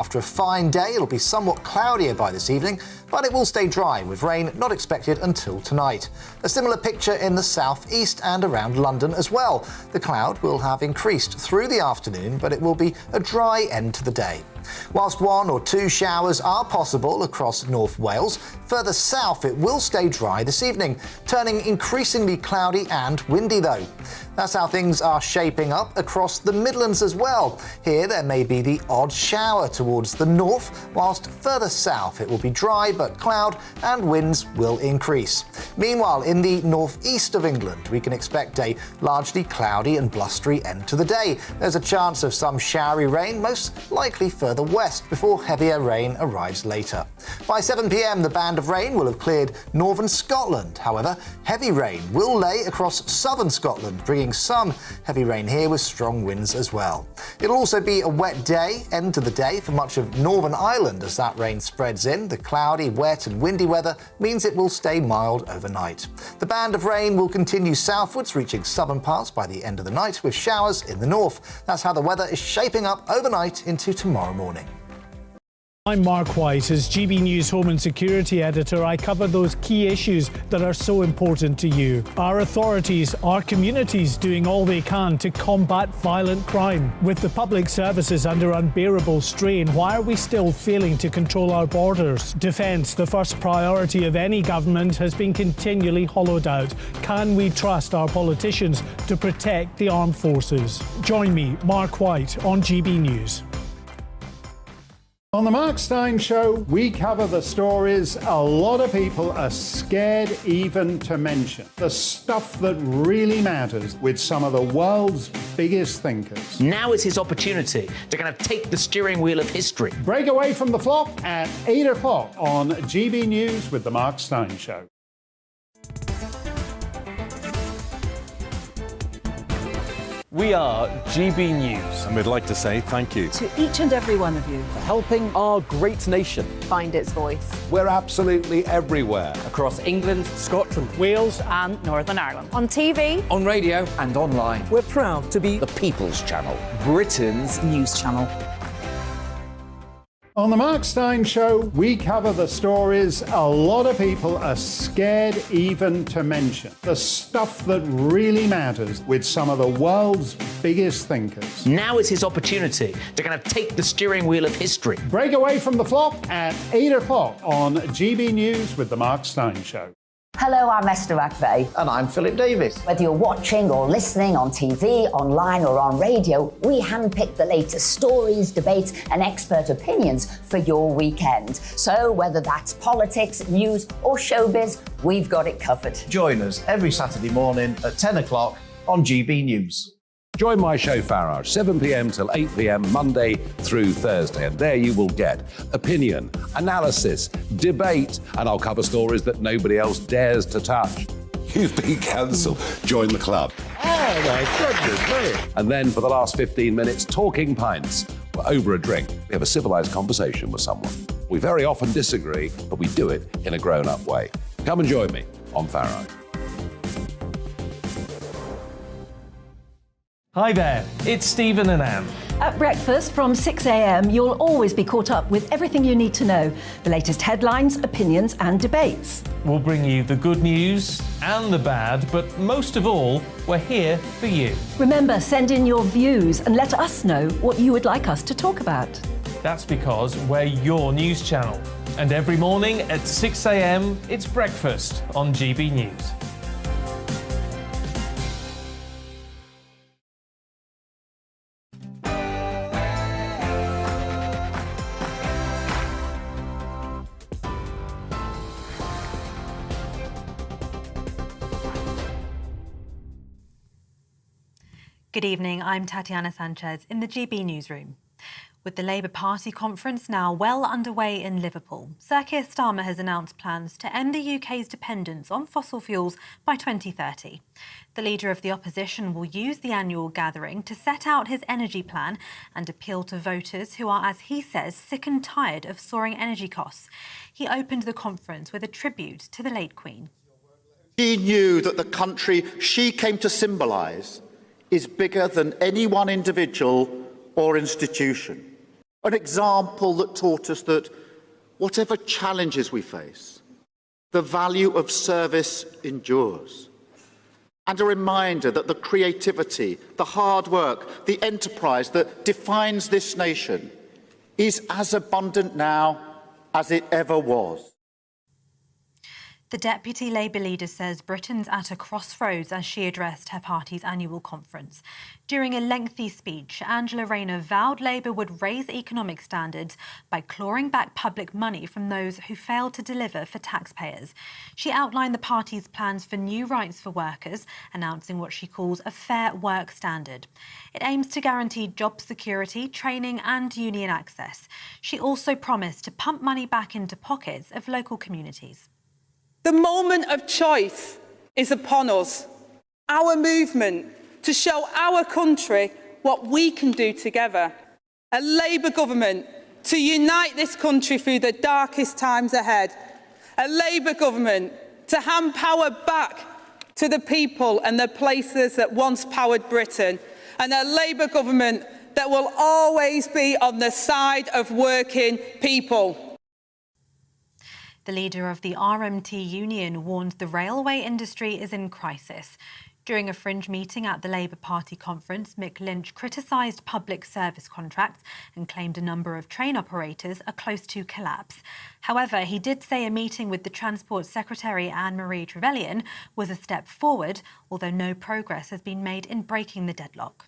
After a fine day, it'll be somewhat cloudier by this evening, but it will stay dry, with rain not expected until tonight. A similar picture in the southeast and around London as well. The cloud will have increased through the afternoon, but it will be a dry end to the day. Whilst 1 or 2 showers are possible across North Wales, further south it will stay dry this evening, turning increasingly cloudy and windy though. That's how things are shaping up across the Midlands as well. Here there may be the odd shower towards the north, whilst further south it will be dry but cloud and winds will increase. Meanwhile, in the northeast of England, we can expect a largely cloudy and blustery end to the day. There's a chance of some showery rain, most likely further west, before heavier rain arrives later. By 7 p.m, the band of rain will have cleared northern Scotland. However, heavy rain will lay across southern Scotland, bringing some heavy rain here with strong winds as well. It'll also be a wet day, end to the day, for much of Northern Ireland as that rain spreads in. The cloudy, wet and windy weather means it will stay mild overnight. The band of rain will continue southwards, reaching southern parts by the end of the night, with showers in the north. That's how the weather is shaping up overnight into tomorrow morning. I'm Mark White. As GB News Home and Security Editor, I cover those key issues that are so important to you. Our authorities, our communities doing all they can to combat violent crime. With the public services under unbearable strain, why are we still failing to control our borders? Defence, the first priority of any government, has been continually hollowed out. Can we trust our politicians to protect the armed forces? Join me, Mark White, on GB News. On the Mark Steyn Show, we cover the stories a lot of people are scared even to mention. The stuff that really matters with some of the world's biggest thinkers. Now is his opportunity to kind of take the steering wheel of history. Break away from the flock at 8 o'clock on GB News with the Mark Steyn Show. We are GB News. And we'd like to say thank you to each and every one of you for helping our great nation find its voice. We're absolutely everywhere. Across England, Scotland, Wales and Northern Ireland. On TV, on radio and online. We're proud to be the People's Channel, Britain's news channel. On the Mark Steyn Show, we cover the stories a lot of people are scared even to mention. The stuff that really matters with some of the world's biggest thinkers. Now is his opportunity to kind of take the steering wheel of history. Break away from the flock at 8 o'clock on GB News with the Mark Steyn Show. Hello, I'm Esther McVeigh. And I'm Philip Davis. Whether you're watching or listening on TV, online or on radio, we handpick the latest stories, debates and expert opinions for your weekend. So whether that's politics, news or showbiz, we've got it covered. Join us every Saturday morning at 10 o'clock on GB News. Join my show Farage, 7 p.m. till 8 p.m. Monday through Thursday, and there you will get opinion, analysis, debate, and I'll cover stories that nobody else dares to touch. You've been cancelled. Join the club. Oh my goodness me. And then for the last 15 minutes, talking pints. We're over a drink. We have a civilised conversation with someone. We very often disagree, but we do it in a grown-up way. Come and join me on Farage. Hi there, it's Stephen and Anne. At breakfast from 6 a.m, you'll always be caught up with everything you need to know, the latest headlines, opinions and debates. We'll bring you the good news and the bad, but most of all, we're here for you. Remember, send in your views and let us know what you would like us to talk about. That's because we're your news channel. And every morning at 6 a.m, it's breakfast on GB News. Good evening, I'm Tatiana Sanchez in the GB Newsroom. With the Labour Party conference now well underway in Liverpool, Sir Keir Starmer has announced plans to end the UK's dependence on fossil fuels by 2030. The leader of the opposition will use the annual gathering to set out his energy plan and appeal to voters who are, as he says, sick and tired of soaring energy costs. He opened the conference with a tribute to the late Queen. She knew that the country she came to symbolise is bigger than any one individual or institution. An example that taught us that whatever challenges we face, the value of service endures. And a reminder that the creativity, the hard work, the enterprise that defines this nation is as abundant now as it ever was. The Deputy Labour leader says Britain's at a crossroads as she addressed her party's annual conference. During a lengthy speech, Angela Rayner vowed Labour would raise economic standards by clawing back public money from those who failed to deliver for taxpayers. She outlined the party's plans for new rights for workers, announcing what she calls a fair work standard. It aims to guarantee job security, training and union access. She also promised to pump money back into pockets of local communities. The moment of choice is upon us, our movement to show our country what we can do together. A Labour government to unite this country through the darkest times ahead. A Labour government to hand power back to the people and the places that once powered Britain. And a Labour government that will always be on the side of working people. The leader of the RMT union warned the railway industry is in crisis. During a fringe meeting at the Labour Party conference, Mick Lynch criticised public service contracts and claimed a number of train operators are close to collapse. However, he did say a meeting with the Transport Secretary Anne-Marie Trevelyan was a step forward, although no progress has been made in breaking the deadlock.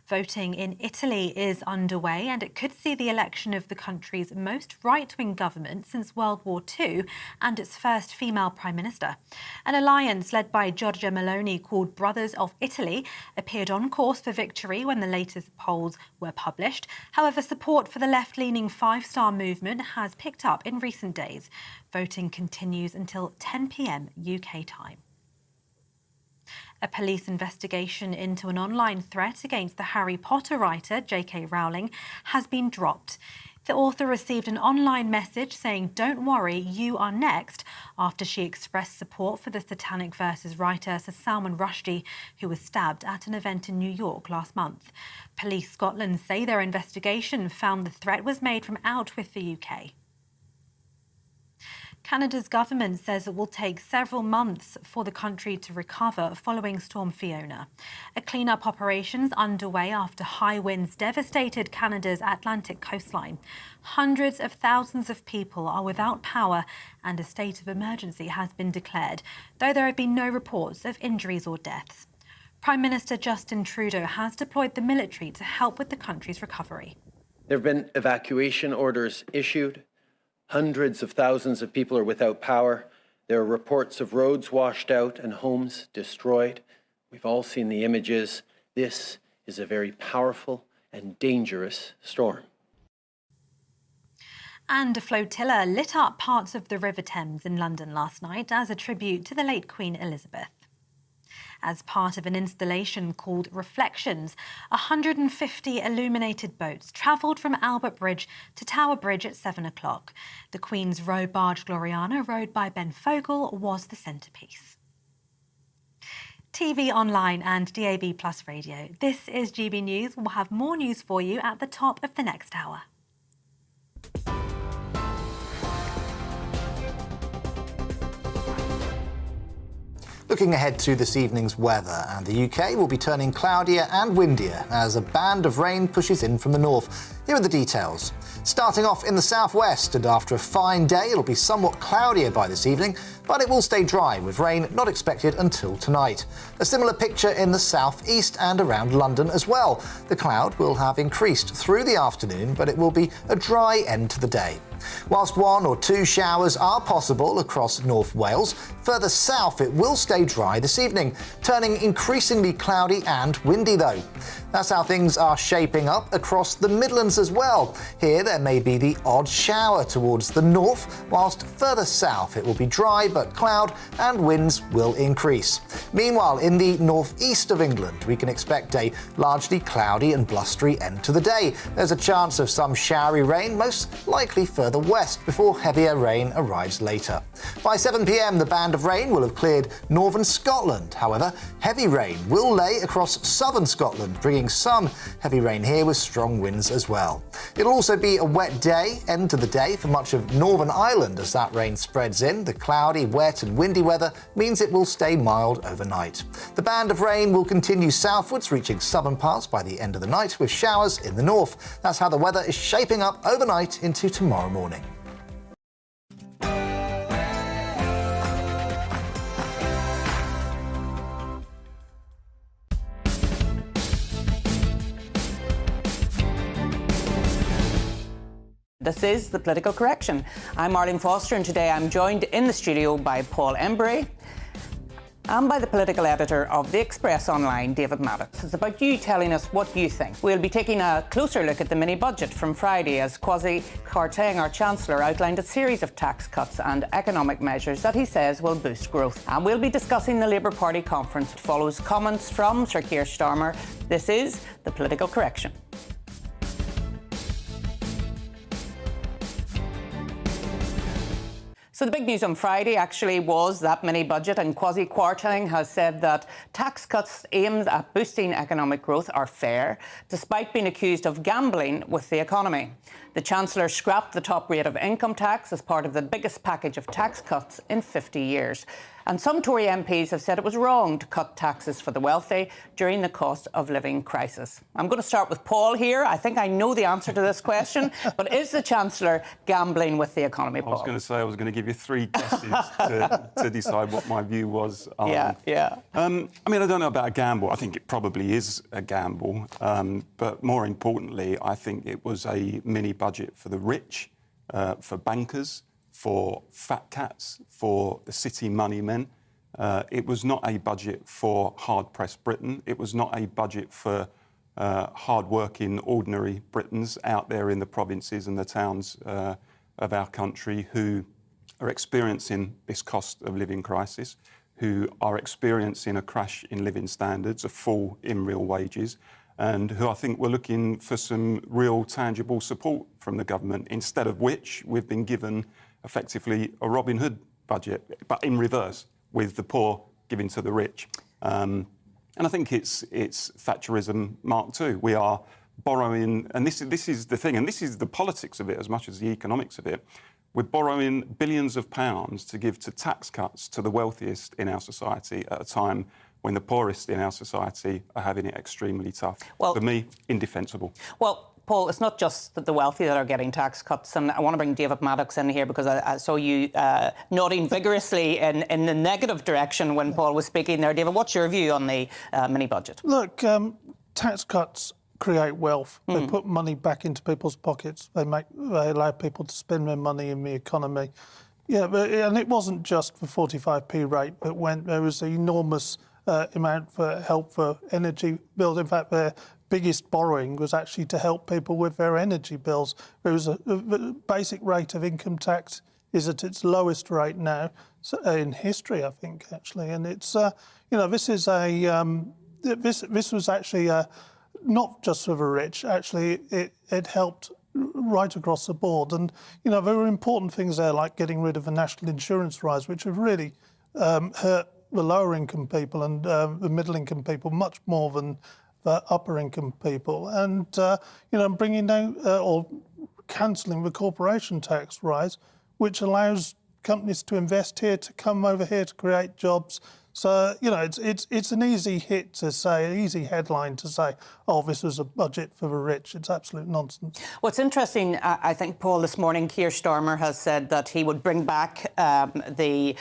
Voting in Italy is underway and it could see the election of the country's most right-wing government since World War II and its first female Prime Minister. An alliance led by Giorgia Meloni called Brothers of Italy appeared on course for victory when the latest polls were published. However, support for the left-leaning Five Star movement has picked up in recent days. Voting continues until 10 p.m. UK time. A police investigation into an online threat against the Harry Potter writer J.K. Rowling has been dropped. The author received an online message saying, "Don't worry, you are next," after she expressed support for the Satanic Verses writer Sir Salman Rushdie, who was stabbed at an event in New York last month. Police Scotland say their investigation found the threat was made from out with the UK. Canada's government says it will take several months for the country to recover following Storm Fiona. A clean-up operation's underway after high winds devastated Canada's Atlantic coastline. Hundreds of thousands of people are without power and a state of emergency has been declared, though there have been no reports of injuries or deaths. Prime Minister Justin Trudeau has deployed the military to help with the country's recovery. There have been evacuation orders issued. Hundreds of thousands of people are without power. There are reports of roads washed out and homes destroyed. We've all seen the images. This is a very powerful and dangerous storm. And a flotilla lit up parts of the River Thames in London last night as a tribute to the late Queen Elizabeth. As part of an installation called Reflections, 150 illuminated boats travelled from Albert Bridge to Tower Bridge at 7 o'clock. The Queen's row barge Gloriana, rowed by Ben Fogle, was the centrepiece. TV, online and DAB+ radio. This is GB News. We'll have more news for you at the top of the next hour. Looking ahead to this evening's weather, and the UK will be turning cloudier and windier as a band of rain pushes in from the north. Here are the details. Starting off in the southwest, and after a fine day, it'll be somewhat cloudier by this evening, but it will stay dry with rain not expected until tonight. A similar picture in the southeast and around London as well. The cloud will have increased through the afternoon, but it will be a dry end to the day. Whilst one or two showers are possible across North Wales, further south it will stay dry this evening, turning increasingly cloudy and windy though. That's how things are shaping up across the Midlands as well. Here there may be the odd shower towards the north, whilst further south it will be dry but cloud and winds will increase. Meanwhile, in the northeast of England we can expect a largely cloudy and blustery end to the day. There's a chance of some showery rain, most likely further further west before heavier rain arrives later. By 7 p.m, the band of rain will have cleared northern Scotland. However, heavy rain will lay across southern Scotland, bringing some heavy rain here with strong winds as well. It'll also be a wet day, end of the day for much of Northern Ireland as that rain spreads in. The cloudy, wet and windy weather means it will stay mild overnight. The band of rain will continue southwards, reaching southern parts by the end of the night with showers in the north. That's how the weather is shaping up overnight into tomorrow morning. This is The Political Correction. I'm Arlene Foster, and today I'm joined in the studio by Paul Embry and by the political editor of The Express Online, David Maddox. It's about you telling us what you think. We'll be taking a closer look at the mini-budget from Friday as Kwasi Kwarteng, our Chancellor, outlined a series of tax cuts and economic measures that he says will boost growth. And we'll be discussing the Labour Party conference that follows comments from Sir Keir Starmer. This is The Political Correction. So the big news on Friday actually was that mini-budget, and Kwasi Kwarteng has said that tax cuts aimed at boosting economic growth are fair, despite being accused of gambling with the economy. The Chancellor scrapped the top rate of income tax as part of the biggest package of tax cuts in 50 years. And some Tory MPs have said it was wrong to cut taxes for the wealthy during the cost of living crisis. I'm going to start with Paul here. I think I know the answer to this question, but is the Chancellor gambling with the economy, Paul? I was going to give you three guesses to decide what my view was. I mean, I don't know about a gamble. I think it probably is a gamble. But more importantly, I think it was a mini-budget for the rich, for bankers, for fat cats, for the city money men. It was not a budget for hard-pressed Britain. It was not a budget for hard-working, ordinary Britons out there in the provinces and the towns of our country who are experiencing this cost of living crisis, who are experiencing a crash in living standards, a fall in real wages, and who I think were looking for some real tangible support from the government, instead of which we've been given effectively a Robin Hood budget, but in reverse, with the poor giving to the rich. And I think it's Thatcherism Mark II. We are borrowing, and this is the thing, and this is the politics of it as much as the economics of it. We're borrowing billions of pounds to give to tax cuts to the wealthiest in our society at a time when the poorest in our society are having it extremely tough. Well, for me, indefensible. Well, Paul, it's not just the wealthy that are getting tax cuts, and I want to bring David Maddox in here because I saw you nodding vigorously in the negative direction when Paul was speaking there. David, what's your view on the mini-budget? Look, tax cuts create wealth. They put money back into people's pockets. They allow people to spend their money in the economy. Yeah, and it wasn't just the 45p rate, but when there was an enormous amount for help for energy bills. In fact, their biggest borrowing was actually to help people with their energy bills. There was the basic rate of income tax is at its lowest rate now in history, I think, actually. And it's this is this was actually not just for the rich. Actually, it helped right across the board. And there were important things there, like getting rid of the national insurance rise, which have really hurt the lower income people and the middle income people much more than the upper income people, and bringing down or cancelling the corporation tax rise, which allows companies to invest here, to come over here to create jobs. So, it's an easy hit to say, an easy headline to say, oh, this was a budget for the rich. It's absolute nonsense. What's interesting, I think, Paul, this morning, Keir Starmer has said that he would bring back the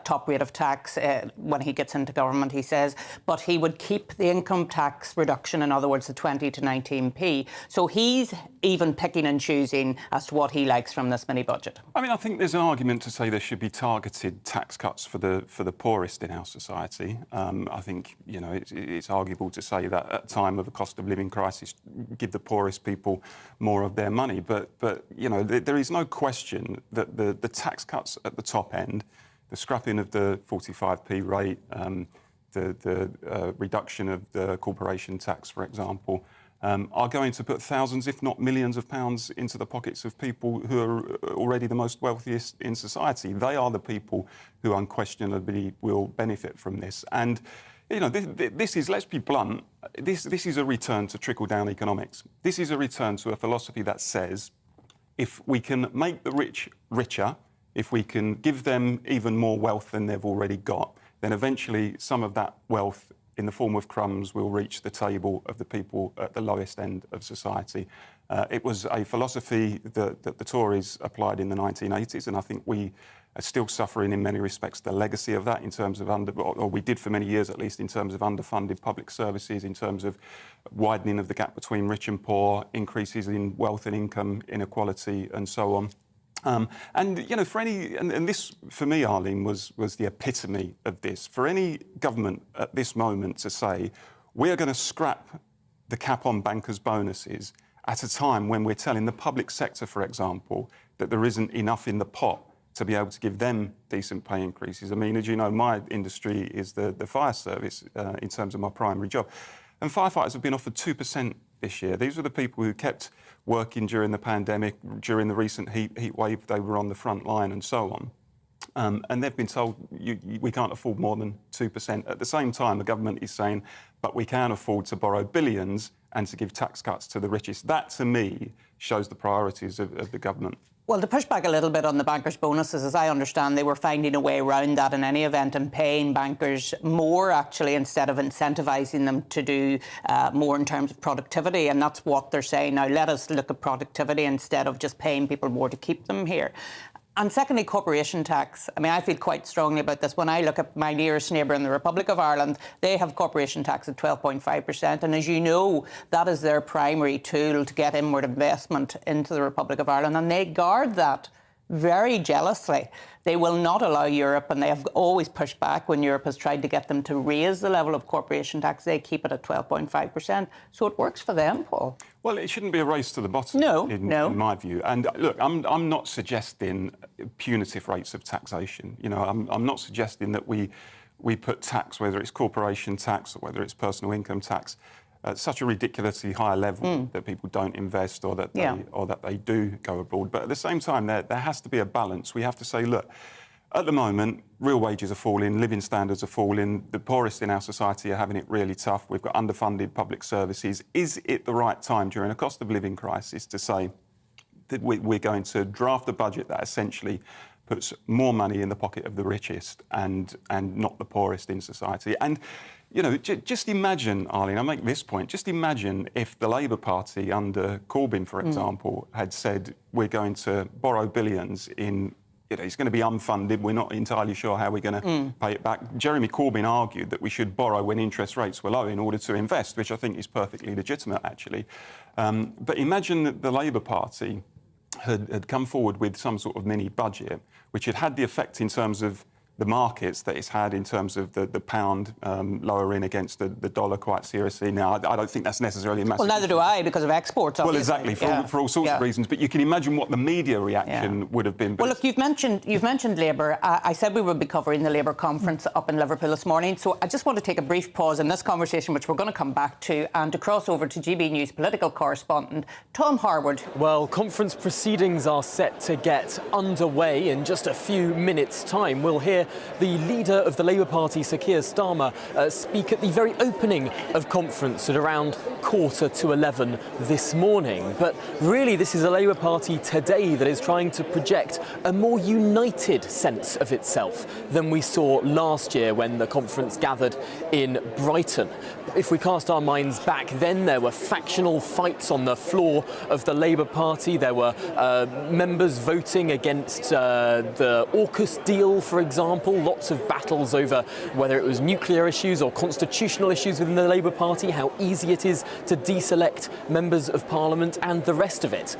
top rate of tax when he gets into government, he says, but he would keep the income tax reduction, in other words, the 20 to 19p. So he's even picking and choosing as to what he likes from this mini-budget. I mean, I think there's an argument to say there should be targeted tax cuts for the poorest in our society. I think, it's arguable to say that at a time of a cost of living crisis, give the poorest people more of their money. But there is no question that the tax cuts at the top end, the scrapping of the 45p rate, the reduction of the corporation tax, for example, are going to put thousands, if not millions of pounds into the pockets of people who are already the most wealthiest in society. They are the people who unquestionably will benefit from this. And, you know, this is, let's be blunt, this is a return to trickle-down economics. This is a return to a philosophy that says, if we can make the rich richer, if we can give them even more wealth than they've already got, then eventually some of that wealth in the form of crumbs will reach the table of the people at the lowest end of society. It was a philosophy that the Tories applied in the 1980s, and I think we are still suffering in many respects the legacy of that in terms of or we did for many years at least, in terms of underfunded public services, in terms of widening of the gap between rich and poor, increases in wealth and income inequality, and so on. And, you know, for any, and this, for me, Arlene, was the epitome of this. For any government at this moment to say, we are going to scrap the cap on bankers' bonuses at a time when we're telling the public sector, for example, that there isn't enough in the pot to be able to give them decent pay increases. I mean, as you know, my industry is the fire service in terms of my primary job. And firefighters have been offered 2% this year. These were the people who kept working during the pandemic, during the recent heat wave. They were on the front line and so on. And they've been told, we can't afford more than 2%. At the same time, the government is saying, but we can afford to borrow billions and to give tax cuts to the richest. That, to me, shows the priorities of the government. Well, to push back a little bit on the bankers' bonuses, as I understand, they were finding a way around that in any event and paying bankers more, actually, instead of incentivising them to do more in terms of productivity. And that's what they're saying now. Let us look at productivity instead of just paying people more to keep them here. And secondly, corporation tax. I mean, I feel quite strongly about this. When I look at my nearest neighbour in the Republic of Ireland, they have corporation tax at 12.5%. And as you know, that is their primary tool to get inward investment into the Republic of Ireland. And they guard that very jealously. They will not allow Europe, and they have always pushed back when Europe has tried to get them to raise the level of corporation tax. They keep it at 12.5%. So it works for them, Paul. Well, it shouldn't be a race to the bottom, in my view. And look, I'm not suggesting punitive rates of taxation. You know, I'm not suggesting that we put tax, whether it's corporation tax or whether it's personal income tax, at such a ridiculously high level that people don't invest or that they do go abroad. But at the same time, there has to be a balance. We have to say, look, at the moment, real wages are falling, living standards are falling, the poorest in our society are having it really tough. We've got underfunded public services. Is it the right time during a cost of living crisis to say that we're going to draft a budget that essentially puts more money in the pocket of the richest and not the poorest in society? And you know, just imagine, Arlene, I'll make this point, just imagine if the Labour Party under Corbyn, for example, had said, we're going to borrow billions in, you know, it's going to be unfunded, we're not entirely sure how we're going to pay it back. Jeremy Corbyn argued that we should borrow when interest rates were low in order to invest, which I think is perfectly legitimate, actually. But imagine that the Labour Party had come forward with some sort of mini budget, which had the effect in terms of the markets that it's had in terms of the pound lowering against the dollar quite seriously. Now, I don't think that's necessarily a massive... Well, neither do I, because of exports, obviously. Well, exactly, for all sorts of reasons. But you can imagine what the media reaction would have been. Well, look, you've mentioned Labour. I said we would be covering the Labour conference up in Liverpool this morning, so I just want to take a brief pause in this conversation, which we're going to come back to, and to cross over to GB News political correspondent Tom Harwood. Well, conference proceedings are set to get underway in just a few minutes' time. We'll hear the leader of the Labour Party, Sir Keir Starmer, speak at the very opening of conference at around 11:15 this morning. But really, this is a Labour Party today that is trying to project a more united sense of itself than we saw last year when the conference gathered in Brighton. If we cast our minds back then, there were factional fights on the floor of the Labour Party. There were members voting against the AUKUS deal, for example. Lots of battles over whether it was nuclear issues or constitutional issues within the Labour Party, how easy it is to deselect members of Parliament and the rest of it.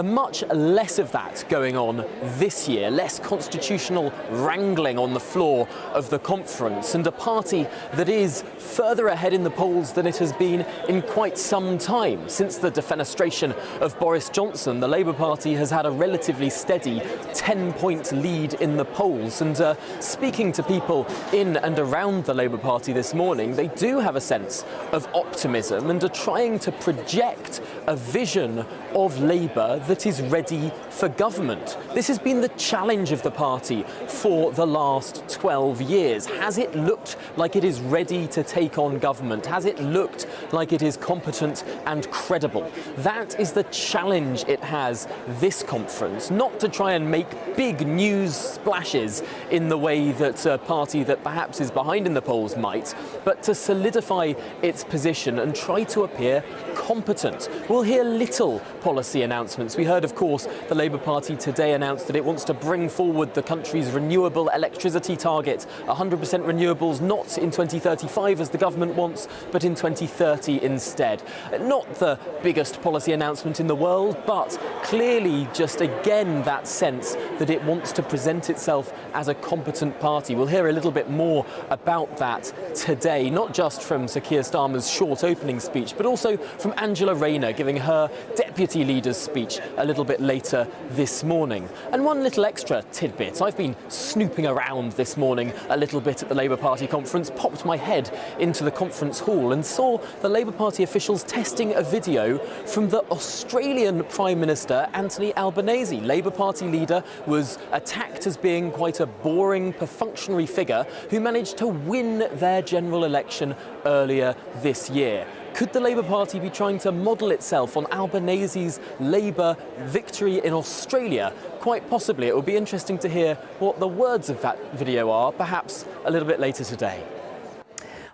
Much less of that going on this year, less constitutional wrangling on the floor of the conference, and a party that is further ahead in the polls than it has been in quite some time. Since the defenestration of Boris Johnson, the Labour Party has had a relatively steady 10-point lead in the polls, and speaking to people in and around the Labour Party this morning, they do have a sense of optimism and are trying to project a vision of Labour that is ready for government. This has been the challenge of the party for the last 12 years. Has it looked like it is ready to take on government? Has it looked like it is competent and credible? That is the challenge it has this conference, not to try and make big news splashes in the way that a party that perhaps is behind in the polls might, but to solidify its position and try to appear competent. We'll hear little policy announcements. We heard, of course, the Labour Party today announced that it wants to bring forward the country's renewable electricity target, 100% renewables, not in 2035 as the government wants, but in 2030 instead. Not the biggest policy announcement in the world, but clearly just again that sense that it wants to present itself as a competent party. We'll hear a little bit more about that today, not just from Sir Keir Starmer's short opening speech, but also from Angela Rayner giving her deputy leader's speech a little bit later this morning. And one little extra tidbit. I've been snooping around this morning a little bit at the Labour Party conference, popped my head into the conference hall and saw the Labour Party officials testing a video from the Australian Prime Minister Anthony Albanese. Labour Party leader was attacked as being quite a boring, perfunctory figure who managed to win their general election earlier this year. Could the Labour Party be trying to model itself on Albanese's Labour victory in Australia? Quite possibly. It would be interesting to hear what the words of that video are, perhaps a little bit later today.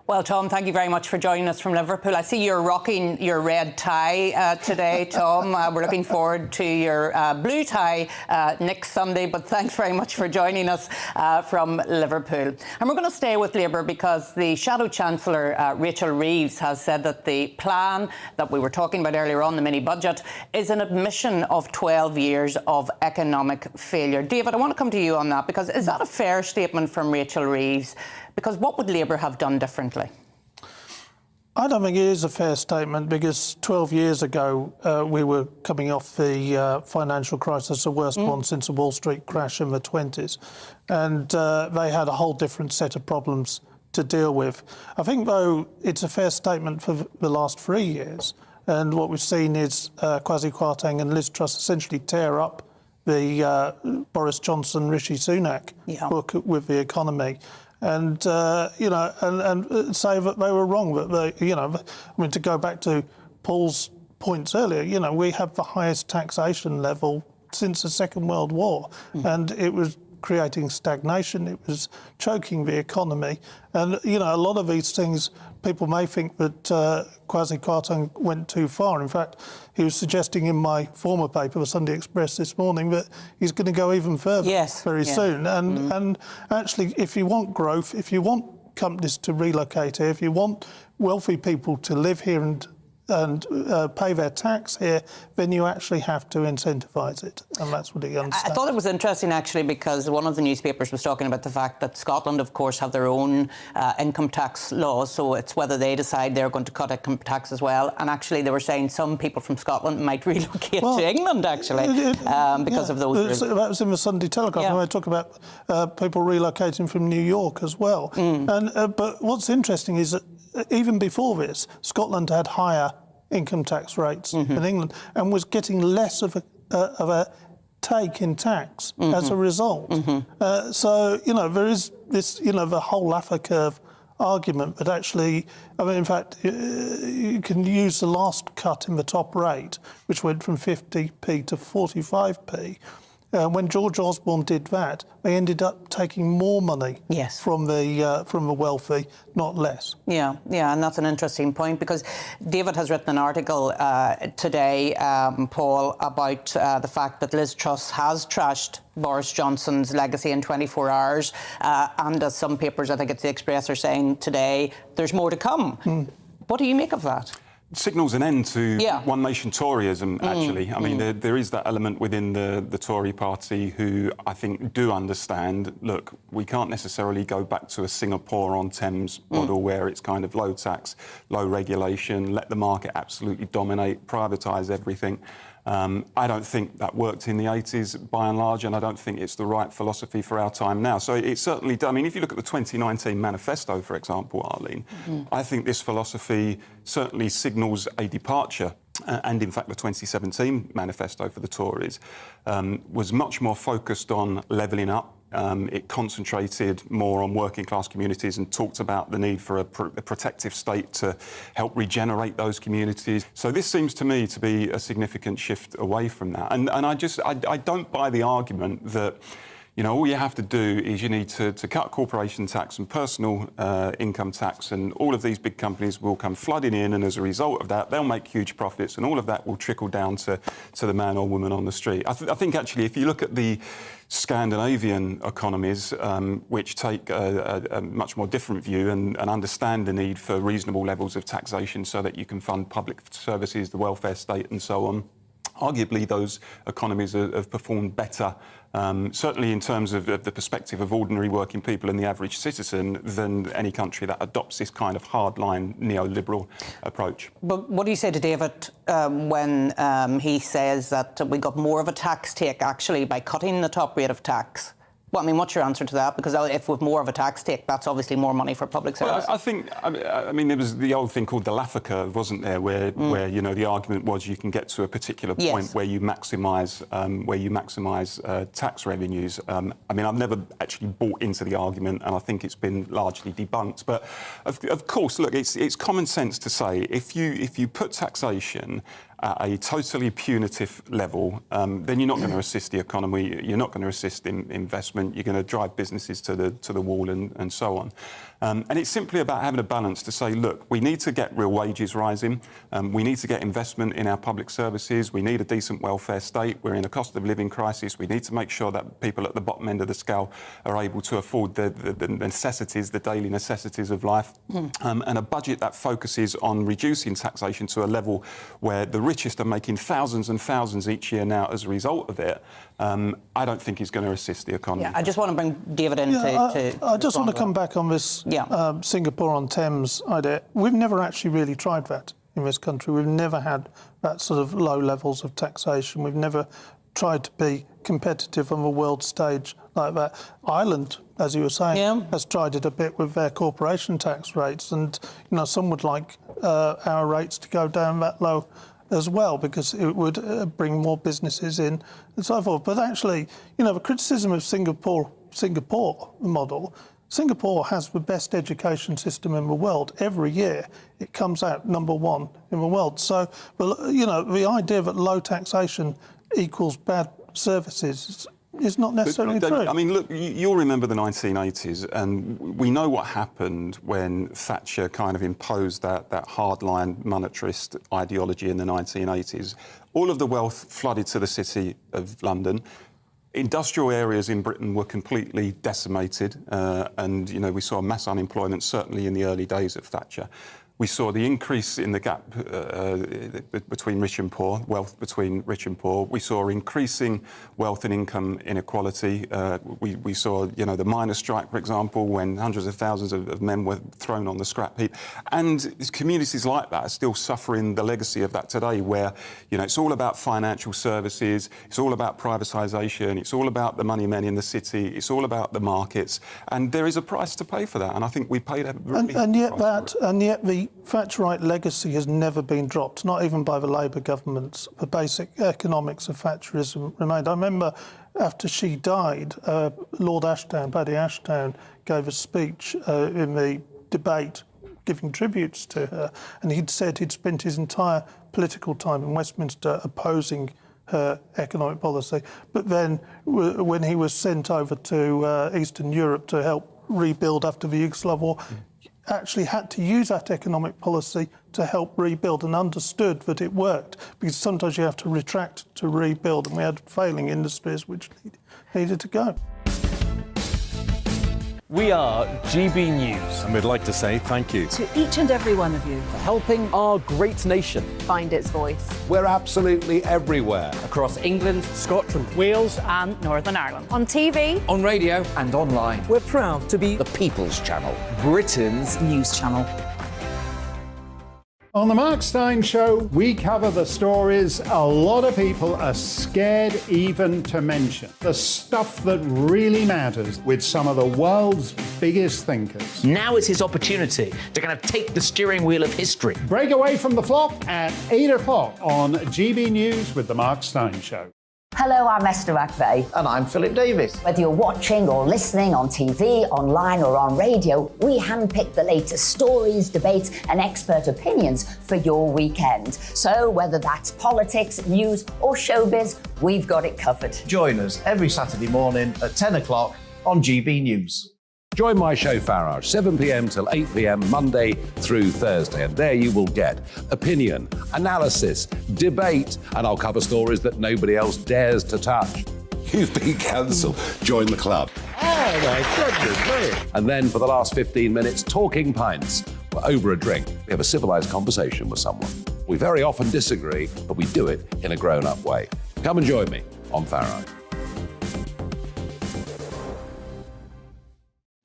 Well, Tom, thank you very much for joining us from Liverpool. I see you're rocking your red tie today, Tom. We're looking forward to your blue tie next Sunday, but thanks very much for joining us from Liverpool. And we're going to stay with Labour because the Shadow Chancellor, Rachel Reeves, has said that the plan that we were talking about earlier on, the mini-budget, is an admission of 12 years of economic failure. David, I want to come to you on that, because is that a fair statement from Rachel Reeves? Because what would Labour have done differently? I don't think it is a fair statement, because 12 years ago we were coming off the financial crisis, the worst one since the Wall Street crash in the 20s. And they had a whole different set of problems to deal with. I think, though, it's a fair statement for the last 3 years. And what we've seen is Kwasi Kwarteng and Liz Truss essentially tear up the Boris Johnson, Rishi Sunak book with the economy. And, and say that they were wrong. That they, to go back to Paul's points earlier, we have the highest taxation level since the Second World War. And it was creating stagnation, it was choking the economy. And, a lot of these things, people may think that Kwasi Kwarteng went too far. In fact, he was suggesting in my former paper, the Sunday Express, this morning, that he's going to go even further very soon. And actually, if you want growth, if you want companies to relocate here, if you want wealthy people to live here and pay their tax here, then you actually have to incentivise it, and that's what he understands. I thought it was interesting, actually, because one of the newspapers was talking about the fact that Scotland, of course, have their own income tax laws, so it's whether they decide they're going to cut income tax as well. And actually, they were saying some people from Scotland might relocate to England, actually, because of those. That was in the Sunday Telegraph, and they talk about people relocating from New York as well. But what's interesting is that even before this, Scotland had higher income tax rates in England and was getting less of a take in tax as a result. So, there is this, the whole Laffer curve argument, but actually, in fact, you can use the last cut in the top rate, which went from 50p to 45p. When George Osborne did that, they ended up taking more money from the wealthy, not less. Yeah, and that's an interesting point, because David has written an article today, Paul, about the fact that Liz Truss has trashed Boris Johnson's legacy in 24 hours. And as some papers, I think it's the Express, are saying today, there's more to come. What do you make of that? Signals an end to one nation Toryism, actually. I mean, there is that element within the Tory party who I think do understand, look, we can't necessarily go back to a Singapore-on-Thames model where it's kind of low tax, low regulation, let the market absolutely dominate, privatise everything. I don't think that worked in the 80s by and large, and I don't think it's the right philosophy for our time now. So it certainly does. I mean, if you look at the 2019 manifesto, for example, Arlene, I think this philosophy certainly signals a departure. And in fact, the 2017 manifesto for the Tories was much more focused on levelling up. It concentrated more on working class communities and talked about the need for a protective state to help regenerate those communities. So this seems to me to be a significant shift away from that. And I don't buy the argument that, you know, all you have to do is you need to cut corporation tax and personal income tax, and all of these big companies will come flooding in, and as a result of that, they'll make huge profits, and all of that will trickle down to the man or woman on the street. I think actually, if you look at the Scandinavian economies, which take a much more different view and understand the need for reasonable levels of taxation so that you can fund public services, the welfare state and so on, arguably those economies have performed better, certainly in terms of the perspective of ordinary working people and the average citizen, than any country that adopts this kind of hardline neoliberal approach. But what do you say to David when he says that we got more of a tax take actually by cutting the top rate of tax? Well, I mean, what's your answer to that? Because if with more of a tax take, that's obviously more money for public service. Well, I think, I mean, there was the old thing called the Laffer curve, wasn't there, where you know, the argument was you can get to a particular point where you maximise tax revenues. I mean, I've never actually bought into the argument, and I think it's been largely debunked. But of course, look, it's common sense to say if you put taxation at a totally punitive level, then you're not going to assist the economy, you're not going to assist in investment, you're going to drive businesses to the wall and so on. And it's simply about having a balance to say, look, we need to get real wages rising, we need to get investment in our public services, we need a decent welfare state, we're in a cost of living crisis, we need to make sure that people at the bottom end of the scale are able to afford the necessities, the daily necessities of life, and a budget that focuses on reducing taxation to a level where the richest are making thousands and thousands each year now as a result of it. I don't think he's going to assist the economy. Yeah, I just want to bring David in I just want to come back on this Singapore-on-Thames idea. We've never actually really tried that in this country. We've never had that sort of low levels of taxation. We've never tried to be competitive on the world stage like that. Ireland, as you were saying, has tried it a bit with their corporation tax rates, and you know, some would like our rates to go down that low as well, because it would bring more businesses in and so forth. But actually, you know, the criticism of Singapore model, Singapore has the best education system in the world. Every year it comes out #1 in the world. So, you know, the idea that low taxation equals bad services is not necessarily true. I mean, look, you'll remember the 1980s, and we know what happened when Thatcher kind of imposed that hardline monetarist ideology in the 1980s. All of the wealth flooded to the city of London. Industrial areas in Britain were completely decimated, and you know, we saw mass unemployment certainly in the early days of Thatcher. We saw the increase in the gap between rich and poor, wealth between rich and poor. We saw increasing wealth and income inequality. We saw, you know, the miners' strike, for example, when hundreds of thousands of men were thrown on the scrap heap. And communities like that are still suffering the legacy of that today, where, you know, it's all about financial services, it's all about privatisation, it's all about the money men in the city, it's all about the markets, and there is a price to pay for that. And I think we paid a really and yet the Thatcherite legacy has never been dropped, not even by the Labour governments. The basic economics of Thatcherism remained. I remember after she died, Lord Ashdown, Paddy Ashdown, gave a speech in the debate giving tributes to her, and he'd said he'd spent his entire political time in Westminster opposing her economic policy. But then when he was sent over to Eastern Europe to help rebuild after the Yugoslav war, actually had to use that economic policy to help rebuild, and understood that it worked, because sometimes you have to retract to rebuild, and we had failing industries which needed to go. We are GB News. And we'd like to say thank you To each and every one of you. For helping our great nation find its voice. We're absolutely everywhere. across England, Scotland, Wales and Northern Ireland. On TV, On radio and online. we're proud to be The People's Channel, Britain's news channel. On the Mark Stein Show, we cover the stories a lot of people are scared even to mention. The stuff that really matters with some of the world's biggest thinkers. Now is his opportunity to kind of take the steering wheel of history. Break away from the flock at 8 o'clock on GB News with the Mark Stein Show. Hello, I'm Esther McVeigh. And I'm Philip Davis. Whether you're watching or listening on TV, online or on radio, we handpick the latest stories, debates and expert opinions for your weekend. So whether that's politics, news or showbiz, we've got it covered. Join us every Saturday morning at 10 o'clock on GB News. Join my show Farage, 7 p.m. till 8 p.m. Monday through Thursday, and there you will get opinion, analysis, debate, and I'll cover stories that nobody else dares to touch. You've been cancelled. Join the club. Oh my goodness me. And then for the last 15 minutes, talking pints. We're over a drink. We have a civilised conversation with someone. We very often disagree, but we do it in a grown-up way. Come and join me on Farage.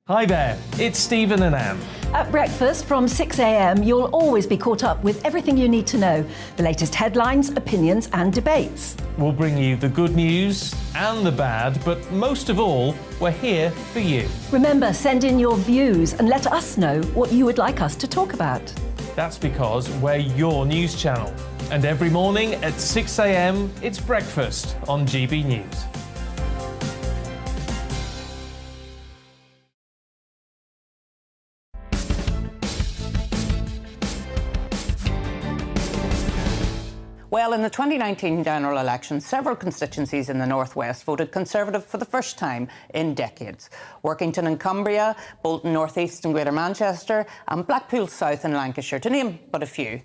Hi there, it's Stephen and Anne. At breakfast from 6 a.m, you'll always be caught up with everything you need to know, the latest headlines, opinions and debates. We'll bring you the good news and the bad, but most of all, we're here for you. Remember, send in your views and let us know what you would like us to talk about. That's because we're your news channel. And every morning at 6 a.m, it's breakfast on GB News. Well, in the 2019 general election, several constituencies in the northwest voted Conservative for the first time in decades. Workington and Cumbria, Bolton North East and Greater Manchester, and Blackpool South and Lancashire, to name but a few.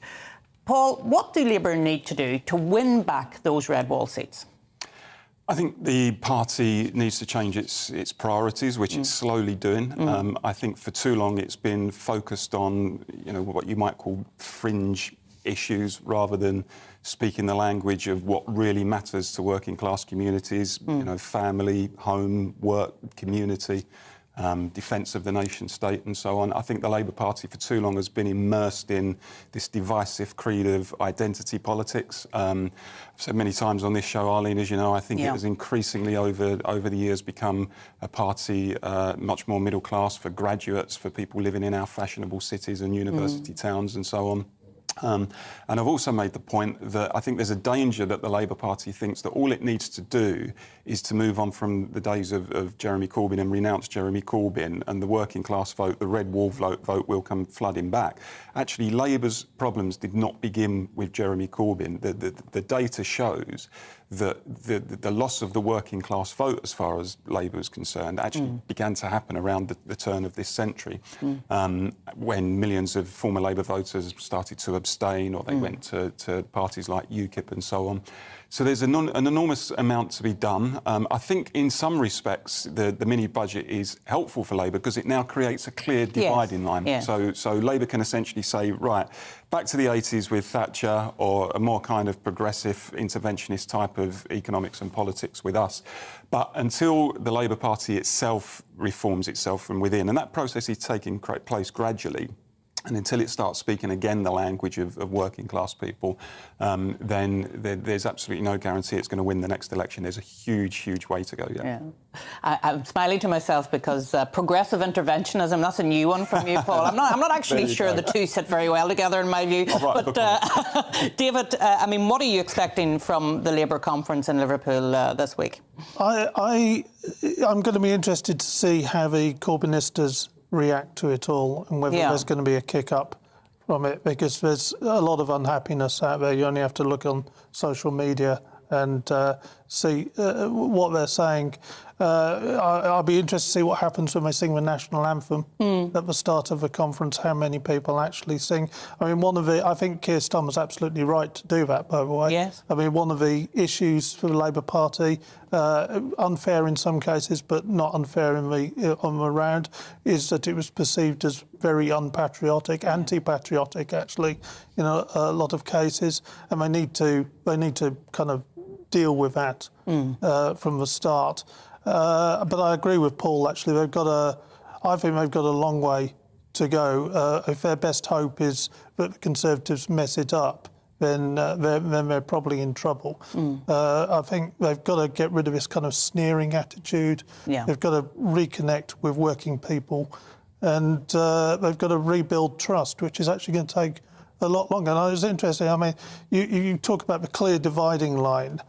Paul, what do Labour need to do to win back those red wall seats? I think the party needs to change its priorities, which it's slowly doing. I think for too long it's been focused on, what you might call fringe issues rather than speaking the language of what really matters to working class communities, family, home, work, community, defence of the nation state and so on. I think the Labour Party for too long has been immersed in this divisive creed of identity politics. I've said many times on this show, Arlene, as you know, I think it has increasingly over the years become a party much more middle class for graduates, for people living in our fashionable cities and university towns and so on. And I've also made the point that I think there's a danger that the Labour Party thinks that all it needs to do is to move on from the days of Jeremy Corbyn and renounce Jeremy Corbyn, and the working class vote, the red wall vote will come flooding back. Actually, Labour's problems did not begin with Jeremy Corbyn. The data shows that the loss of the working class vote, as far as Labour is concerned, actually began to happen around the turn of this century, when millions of former Labour voters started to abstain, or they went to parties like UKIP and so on. So there's an enormous amount to be done. I think in some respects the mini budget is helpful for Labour because it now creates a clear dividing line. Yeah. So Labour can essentially say, right, back to the 80s with Thatcher, or a more kind of progressive interventionist type of economics and politics with us. But until the Labour Party itself reforms itself from within, and that process is taking place gradually, and until it starts speaking again the language of working class people, then there's absolutely no guarantee it's going to win the next election. There's a huge, huge way to go yet. Yeah. I'm smiling to myself because progressive interventionism, that's a new one from you, Paul. I'm not actually sure the two sit very well together in my view. Right, but David, what are you expecting from the Labour conference in Liverpool this week? I'm going to be interested to see how the Corbynistas react to it all, and whether there's going to be a kick-up from it, because there's a lot of unhappiness out there. You only have to look on social media and see what they're saying. I'll be interested to see what happens when they sing the national anthem at the start of the conference, how many people actually sing. I think Keir Starmer's absolutely right to do that, by the way. Yes. One of the issues for the Labour Party, unfair in some cases, but not unfair on the round, is that it was perceived as very unpatriotic, anti-patriotic, actually, in a lot of cases, and they need to kind of deal with that from the start. But I agree with Paul. Actually, I think they've got a long way to go. If their best hope is that the Conservatives mess it up, then they're probably in trouble. I think they've got to get rid of this kind of sneering attitude. They've got to reconnect with working people, and they've got to rebuild trust, which is actually going to take a lot longer. And it's interesting, I mean, you talk about the clear dividing line.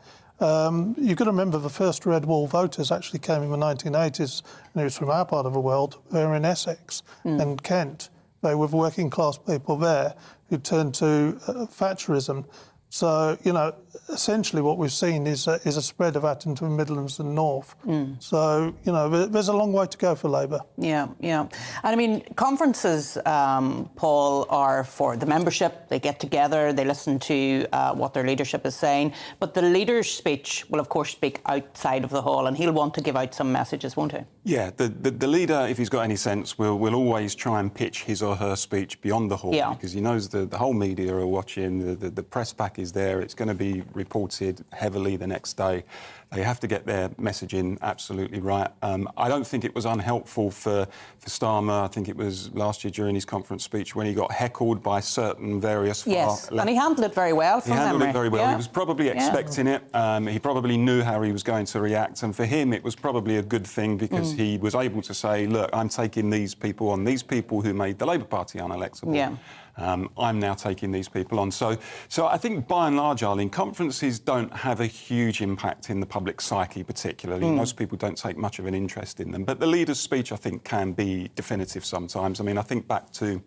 You've got to remember the first Red Wall voters actually came in the 1980s, and it was from our part of the world. They were in Essex and Kent. They were working class people there who turned to Thatcherism. So, you know, essentially what we've seen is a spread of that into the Midlands and North. So, you know, there's a long way to go for Labour. Yeah. And I mean, conferences, Paul, are for the membership. They get together, they listen to what their leadership is saying. But the leader's speech will, of course, speak outside of the hall, and he'll want to give out some messages, won't he? Yeah, the leader, if he's got any sense, will always try and pitch his or her speech beyond the hall, because he knows the whole media are watching, the press pack is there, it's going to be reported heavily the next day. They have to get their messaging absolutely right. I don't think it was unhelpful for Starmer. I think it was last year during his conference speech when he got heckled by certain various and he handled it very well. He handled it very well. He was probably expecting it. He probably knew how he was going to react, and for him it was probably a good thing because he was able to say, look, I'm taking these people on, these people who made the Labour Party unelectable. I'm now taking these people on. So I think by and large, Arlene, conferences don't have a huge impact in the public psyche particularly. Most people don't take much of an interest in them. But the leader's speech, I think, can be definitive sometimes. I mean, I think back to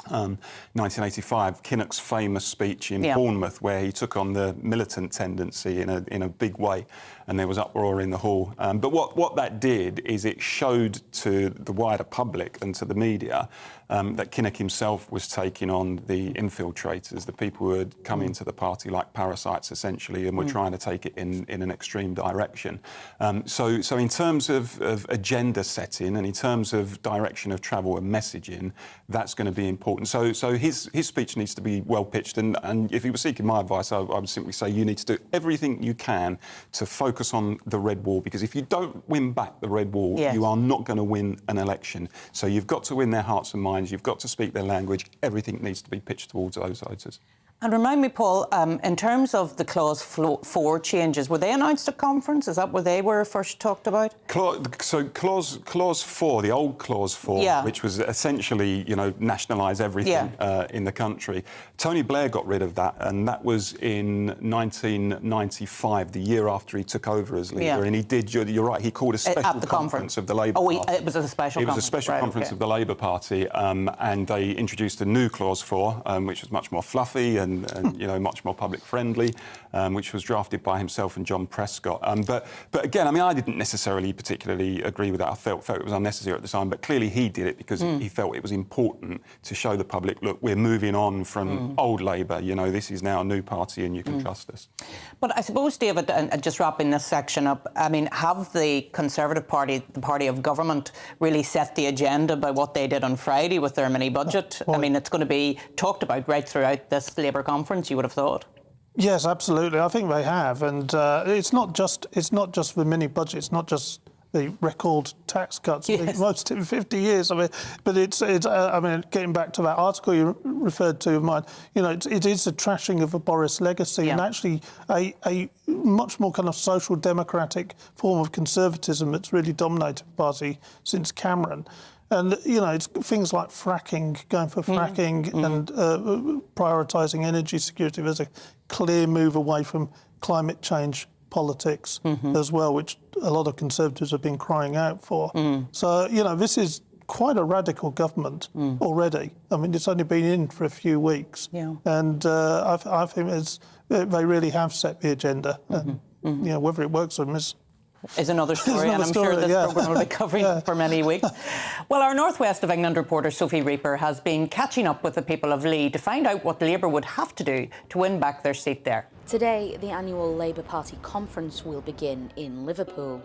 1985, Kinnock's famous speech in Bournemouth, where he took on the militant tendency in a big way, and there was uproar in the hall. But what that did is it showed to the wider public and to the media that Kinnock himself was taking on the infiltrators, the people who had come into the party like parasites, essentially, and were trying to take it in an extreme direction. So in terms of agenda setting and in terms of direction of travel and messaging, that's going to be important. So his speech needs to be well pitched, and if he was seeking my advice, I would simply say you need to do everything you can to focus on the Red Wall, because if you don't win back the Red Wall, you are not going to win an election. So you've got to win their hearts and minds, you've got to speak their language, everything needs to be pitched towards those voters. And remind me, Paul, in terms of the Clause 4 changes, were they announced at conference? Is that where they were first talked about? So Clause 4, the old Clause 4, which was essentially, you know, nationalise everything in the country. Tony Blair got rid of that, and that was in 1995, the year after he took over as leader. And he did, you're right, he called a special conference of the Labour Party. It was a special conference. It was a special conference of the Labour Party, and they introduced a new Clause 4, which was much more fluffy and you know, much more public friendly, which was drafted by himself and John Prescott. But again, I mean, I didn't necessarily particularly agree with that. I felt it was unnecessary at the time, but clearly he did it because he felt it was important to show the public, look, we're moving on from old Labour. You know, this is now a new party and you can trust us. But I suppose, David, and just wrapping this section up, I mean, have the Conservative Party, the party of government, really set the agenda by what they did on Friday with their mini budget? I mean, it's going to be talked about right throughout this Labour conference, you would have thought. Yes, absolutely. I think they have, and it's not just the mini budget. It's not just the record tax cuts, most in 50 years. I mean, but it's I mean, getting back to that article you referred to of mine, you know, it is a trashing of a Boris legacy, and actually a much more kind of social democratic form of conservatism that's really dominated the party since Cameron. And, you know, it's things like fracking, going for fracking and prioritising energy security. There's a clear move away from climate change politics as well, which a lot of Conservatives have been crying out for. So, you know, this is quite a radical government already. I mean, it's only been in for a few weeks. And I think they really have set the agenda. And, you know, whether it works or not is another story, and I'm sure this programme will be covering for many weeks. Well, our North West of England reporter Sophie Reaper has been catching up with the people of Lee to find out what Labour would have to do to win back their seat there. Today, the annual Labour Party conference will begin in Liverpool.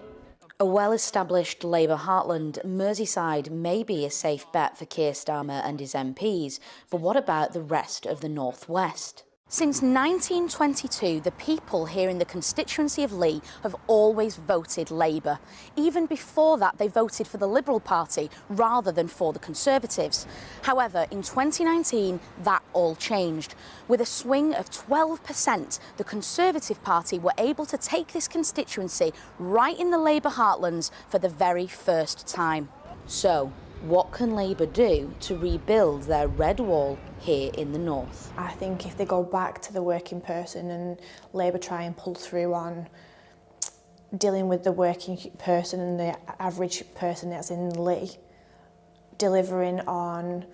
A well-established Labour heartland, Merseyside may be a safe bet for Keir Starmer and his MPs, but what about the rest of the North West? Since 1922, the people here in the constituency of Lee have always voted Labour. Even before that, they voted for the Liberal Party rather than for the Conservatives. However, in 2019, that all changed. With a swing of 12%, the Conservative Party were able to take this constituency right in the Labour heartlands for the very first time. So, what can Labour do to rebuild their red wall here in the north? I think if they go back to the working person and Labour try and pull through on dealing with the working person and the average person that's in Lee, delivering on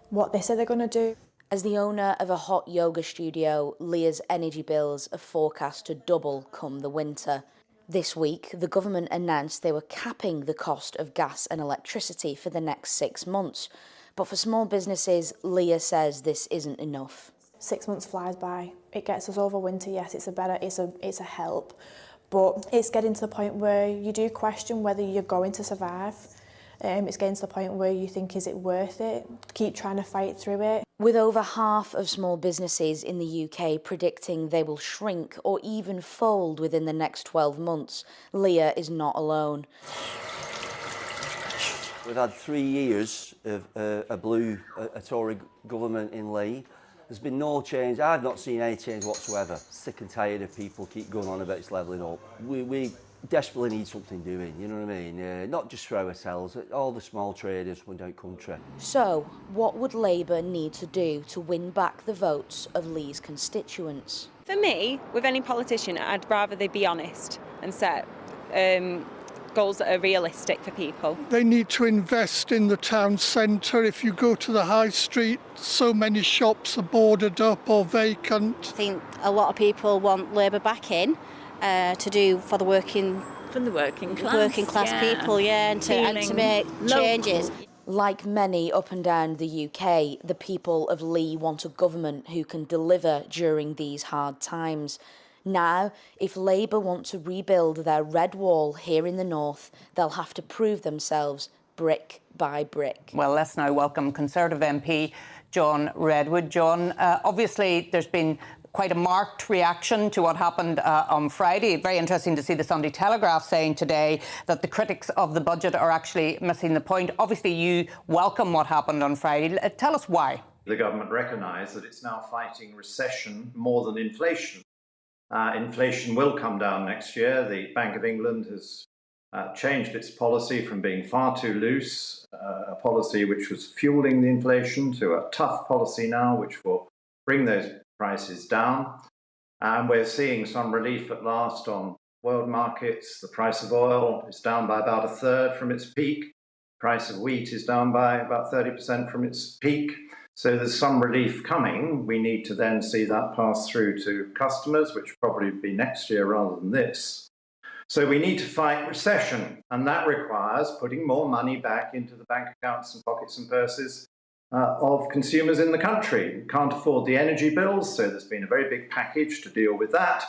what they said they're going to do. As the owner of a hot yoga studio, Leah's energy bills are forecast to double come the winter. This week, the government announced they were capping the cost of gas and electricity for the next 6 months. But for small businesses, Leah says this isn't enough. 6 months flies by. It gets us over winter, yes, it's a help. But it's getting to the point where you do question whether you're going to survive. It's getting to the point where you think, is it worth it? Keep trying to fight through it. With over half of small businesses in the UK predicting they will shrink or even fold within the next 12 months, Leah is not alone. We've had 3 years of a Tory government in Lee. There's been no change. I've not seen any change whatsoever. Sick and tired of people keep going on about it's levelling up. We desperately need something doing, you know what I mean? Not just for ourselves, all the small traders went out country. So, what would Labour need to do to win back the votes of Lee's constituents? For me, with any politician, I'd rather they be honest and set goals that are realistic for people. They need to invest in the town centre. If you go to the high street, so many shops are boarded up or vacant. I think a lot of people want Labour back in to do for the working class people, and to make changes. Like many up and down the UK, the people of Lee want a government who can deliver during these hard times. Now, if Labour want to rebuild their red wall here in the north, they'll have to prove themselves brick by brick. Well, let's now welcome Conservative MP John Redwood. John, obviously there's been quite a marked reaction to what happened on Friday. Very interesting to see the Sunday Telegraph saying today that the critics of the budget are actually missing the point. Obviously, you welcome what happened on Friday. Tell us why. The government recognised that it's now fighting recession more than inflation. Inflation will come down next year. The Bank of England has changed its policy from being far too loose, a policy which was fueling the inflation, to a tough policy now, which will bring those prices down. And we're seeing some relief at last on world markets. The price of oil is down by about 1/3 from its peak. The price of wheat is down by about 30% from its peak. So there's some relief coming. We need to then see that pass through to customers, which will probably be next year rather than this. So we need to fight recession, and that requires putting more money back into the bank accounts and pockets and purses of consumers in the country. We can't afford the energy bills, so there's been a very big package to deal with that.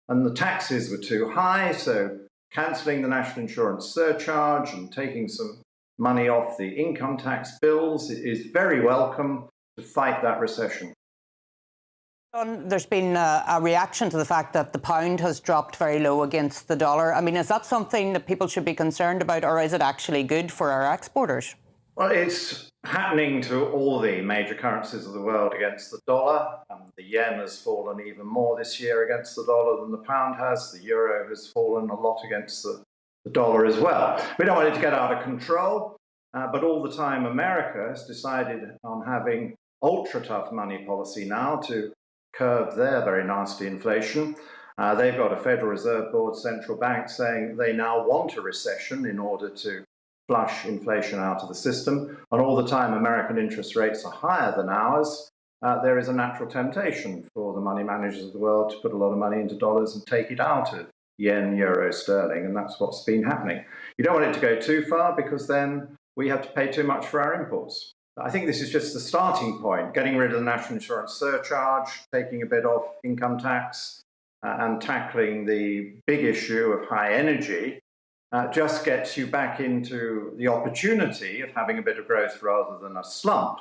And the taxes were too high, so cancelling the national insurance surcharge and taking some money off the income tax bills is very welcome to fight that recession. John, there's been a reaction to the fact that the pound has dropped very low against the dollar. I mean, is that something that people should be concerned about, or is it actually good for our exporters? Well, it's happening to all the major currencies of the world against the dollar. The yen has fallen even more this year against the dollar than the pound has. The euro has fallen a lot against the dollar as well. We don't want it to get out of control, but all the time America has decided on having ultra-tough money policy now to curb their very nasty inflation. They've got a Federal Reserve Board central bank saying they now want a recession in order to flush inflation out of the system. And all the time American interest rates are higher than ours, there is a natural temptation for the money managers of the world to put a lot of money into dollars and take it out of yen, euro, sterling, and that's what's been happening. You don't want it to go too far because then we have to pay too much for our imports. I think this is just the starting point. Getting rid of the national insurance surcharge, taking a bit off income tax, and tackling the big issue of high energy just gets you back into the opportunity of having a bit of growth rather than a slump.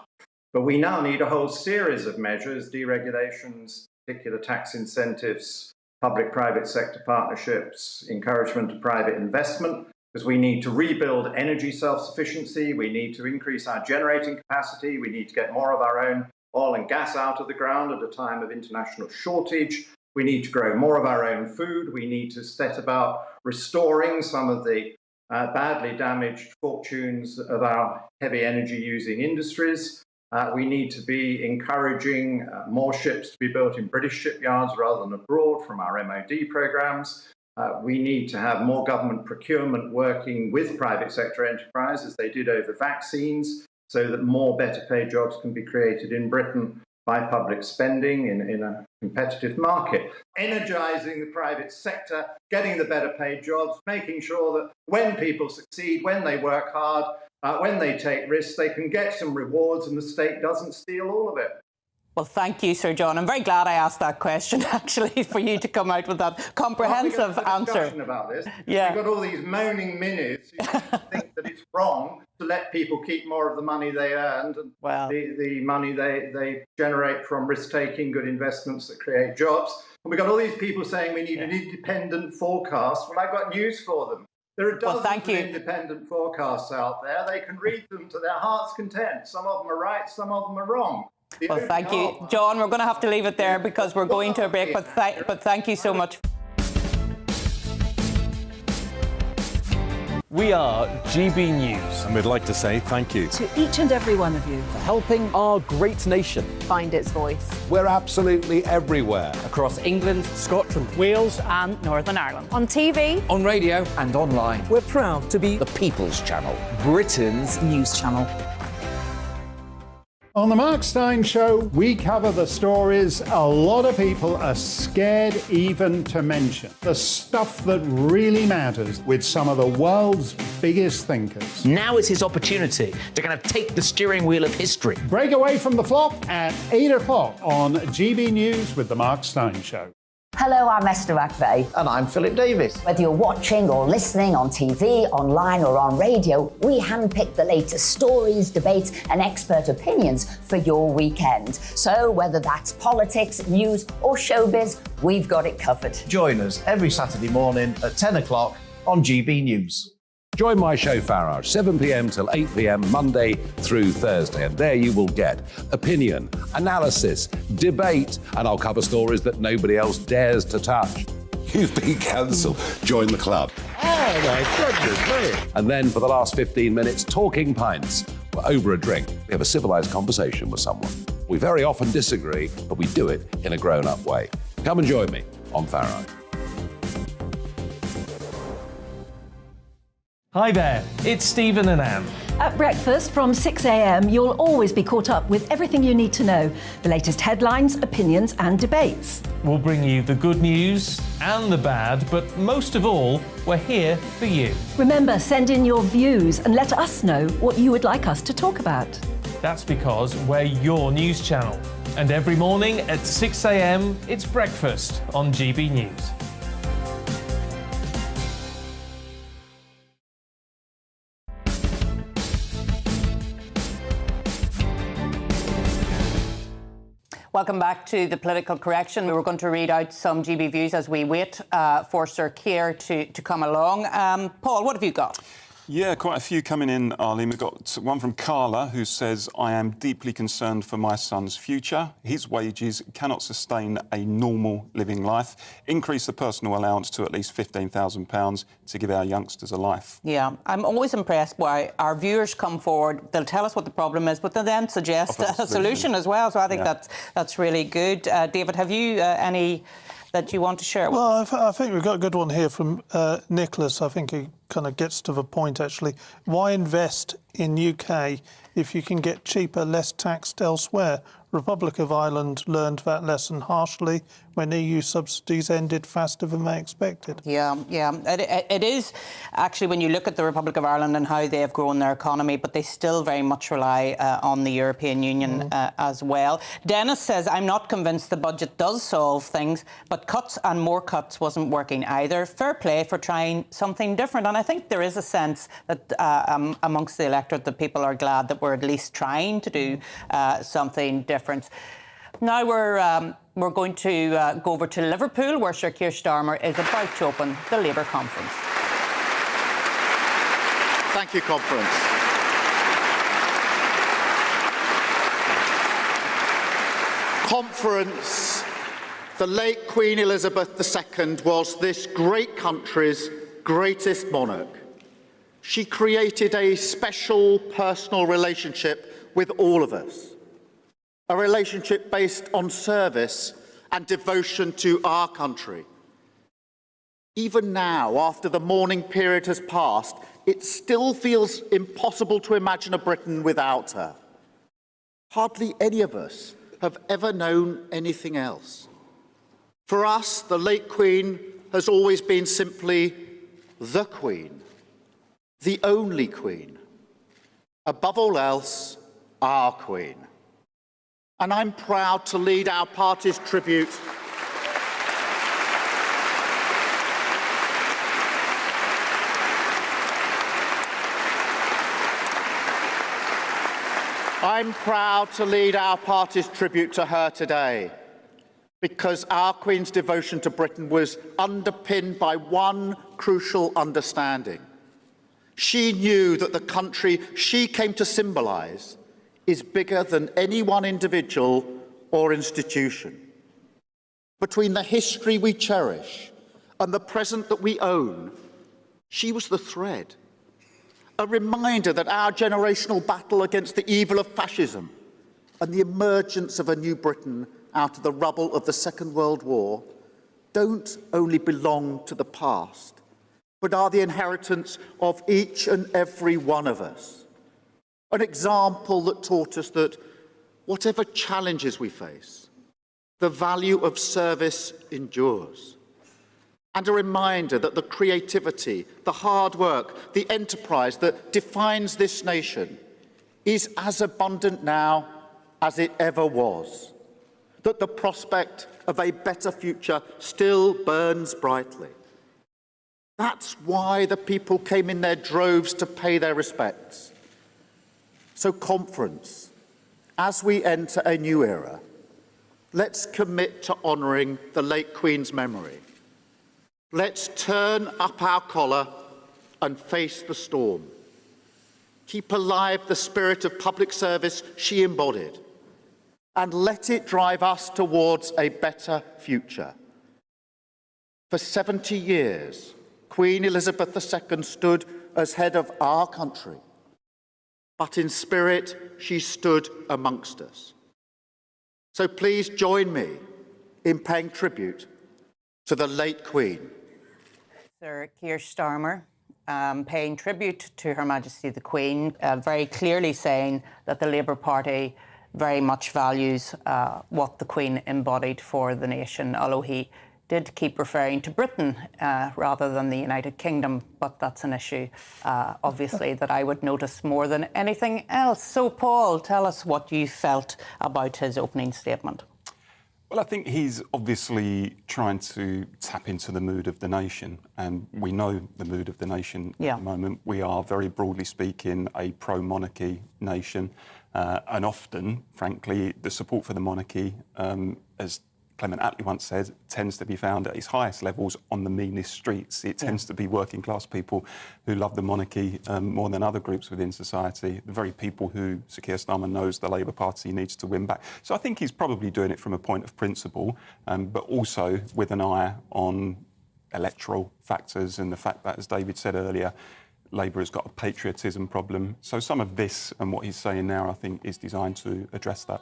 But we now need a whole series of measures, deregulations, particular tax incentives, public-private sector partnerships, encouragement of private investment, because we need to rebuild energy self-sufficiency, we need to increase our generating capacity, we need to get more of our own oil and gas out of the ground at a time of international shortage, we need to grow more of our own food, we need to set about restoring some of the badly damaged fortunes of our heavy energy using industries. We need to be encouraging more ships to be built in British shipyards rather than abroad from our MOD programs. We need to have more government procurement working with private sector enterprise as they did over vaccines, so that more better paid jobs can be created in Britain by public spending in a competitive market. Energising the private sector, getting the better paid jobs, making sure that when people succeed, when they work hard, when they take risks, they can get some rewards and the state doesn't steal all of it. Well, thank you, Sir John. I'm very glad I asked that question, actually, for you to come out with that comprehensive answer. About this. Yeah. We've got all these moaning minutes who think that it's wrong to let people keep more of the money they earned and the money they generate from risk-taking, good investments that create jobs. And we've got all these people saying we need an independent forecast. Well, I've got news for them. There are dozens of independent forecasts out there. They can read them to their heart's content. Some of them are right, some of them are wrong. Well, thank you. John, we're going to have to leave it there because we're going to a break, but thank you so much. We are GB News. And we'd like to say thank you to each and every one of you for helping our great nation find its voice. We're absolutely everywhere. Across England, Scotland, Wales and Northern Ireland. On TV, on radio and online. We're proud to be the People's Channel, Britain's news channel. On the Mark Steyn Show, we cover the stories a lot of people are scared even to mention. The stuff that really matters with some of the world's biggest thinkers. Now is his opportunity to kind of take the steering wheel of history. Break away from the flock at 8 o'clock on GB News with the Mark Steyn Show. Hello, I'm Esther McVeigh. And I'm Philip Davis. Whether you're watching or listening on TV, online or on radio, we handpick the latest stories, debates and expert opinions for your weekend. So whether that's politics, news or showbiz, we've got it covered. Join us every Saturday morning at 10 o'clock on GB News. Join my show Farage, 7 p.m. till 8 p.m. Monday through Thursday, and there you will get opinion, analysis, debate, and I'll cover stories that nobody else dares to touch. You've been cancelled. Join the club. Oh my goodness me. And then for the last 15 minutes, talking pints. We're over a drink. We have a civilised conversation with someone. We very often disagree, but we do it in a grown-up way. Come and join me on Farage. Hi there, it's Stephen and Anne. At breakfast from 6 a.m, you'll always be caught up with everything you need to know, the latest headlines, opinions and debates. We'll bring you the good news and the bad, but most of all, we're here for you. Remember, send in your views and let us know what you would like us to talk about. That's because we're your news channel. And every morning at 6 a.m, it's breakfast on GB News. Welcome back to the Political Correction. We were going to read out some GB views as we wait for Sir Keir to come along. Paul, what have you got? Yeah, quite a few coming in, Arlene. We've got one from Carla, who says, I am deeply concerned for my son's future. His wages cannot sustain a normal living life. Increase the personal allowance to at least £15,000 to give our youngsters a life. Yeah, I'm always impressed by our viewers come forward. They'll tell us what the problem is, but they'll then suggest a solution as well. So I think that's really good. David, have you any that you want to share with us? Well, I think we've got a good one here from Nicholas. I think he kind of gets to the point, actually. Why invest in UK if you can get cheaper, less taxed elsewhere? Republic of Ireland learned that lesson harshly when EU subsidies ended faster than they expected. Yeah. It is actually when you look at the Republic of Ireland and how they have grown their economy, but they still very much rely on the European Union as well. Dennis says, I'm not convinced the budget does solve things, but cuts and more cuts wasn't working either. Fair play for trying something different. And I think there is a sense that amongst the electorate that people are glad that we're at least trying to do something different. Now we're going to go over to Liverpool, where Sir Keir Starmer is about to open the Labour conference. Thank you, Conference. Conference, the late Queen Elizabeth II was this great country's greatest monarch. She created a special personal relationship with all of us, a relationship based on service and devotion to our country. Even now, after the mourning period has passed, it still feels impossible to imagine a Britain without her. Hardly any of us have ever known anything else. For us, the late Queen has always been simply the Queen, the only Queen. Above all else, our Queen. And I'm proud to lead our party's tribute to her today, because our Queen's devotion to Britain was underpinned by one crucial understanding. She knew that the country she came to symbolise is bigger than any one individual or institution. Between the history we cherish and the present that we own, she was the thread. A reminder that our generational battle against the evil of fascism and the emergence of a new Britain out of the rubble of the Second World War don't only belong to the past, but are the inheritance of each and every one of us. An example that taught us that whatever challenges we face, the value of service endures. And a reminder that the creativity, the hard work, the enterprise that defines this nation is as abundant now as it ever was. That the prospect of a better future still burns brightly. That's why the people came in their droves to pay their respects. So, Conference, as we enter a new era, let's commit to honouring the late Queen's memory. Let's turn up our collar and face the storm. Keep alive the spirit of public service she embodied, and let it drive us towards a better future. For 70 years, Queen Elizabeth II stood as head of our country, but in spirit, she stood amongst us. So please join me in paying tribute to the late Queen. Sir Keir Starmer paying tribute to Her Majesty the Queen, very clearly saying that the Labour Party very much values what the Queen embodied for the nation, although he did keep referring to Britain rather than the United Kingdom, but that's an issue, obviously, that I would notice more than anything else. So, Paul, tell us what you felt about his opening statement. Well, I think he's obviously trying to tap into the mood of the nation, and we know the mood of the nation at the moment. We are, very broadly speaking, a pro-monarchy nation, and often, frankly, the support for the monarchy, as Clement Attlee once said, tends to be found at its highest levels on the meanest streets. It tends to be working class people who love the monarchy more than other groups within society, the very people who Sir Keir Starmer knows the Labour Party needs to win back. So I think he's probably doing it from a point of principle, but also with an eye on electoral factors and the fact that, as David said earlier, Labour has got a patriotism problem. So some of this and what he's saying now, I think, is designed to address that.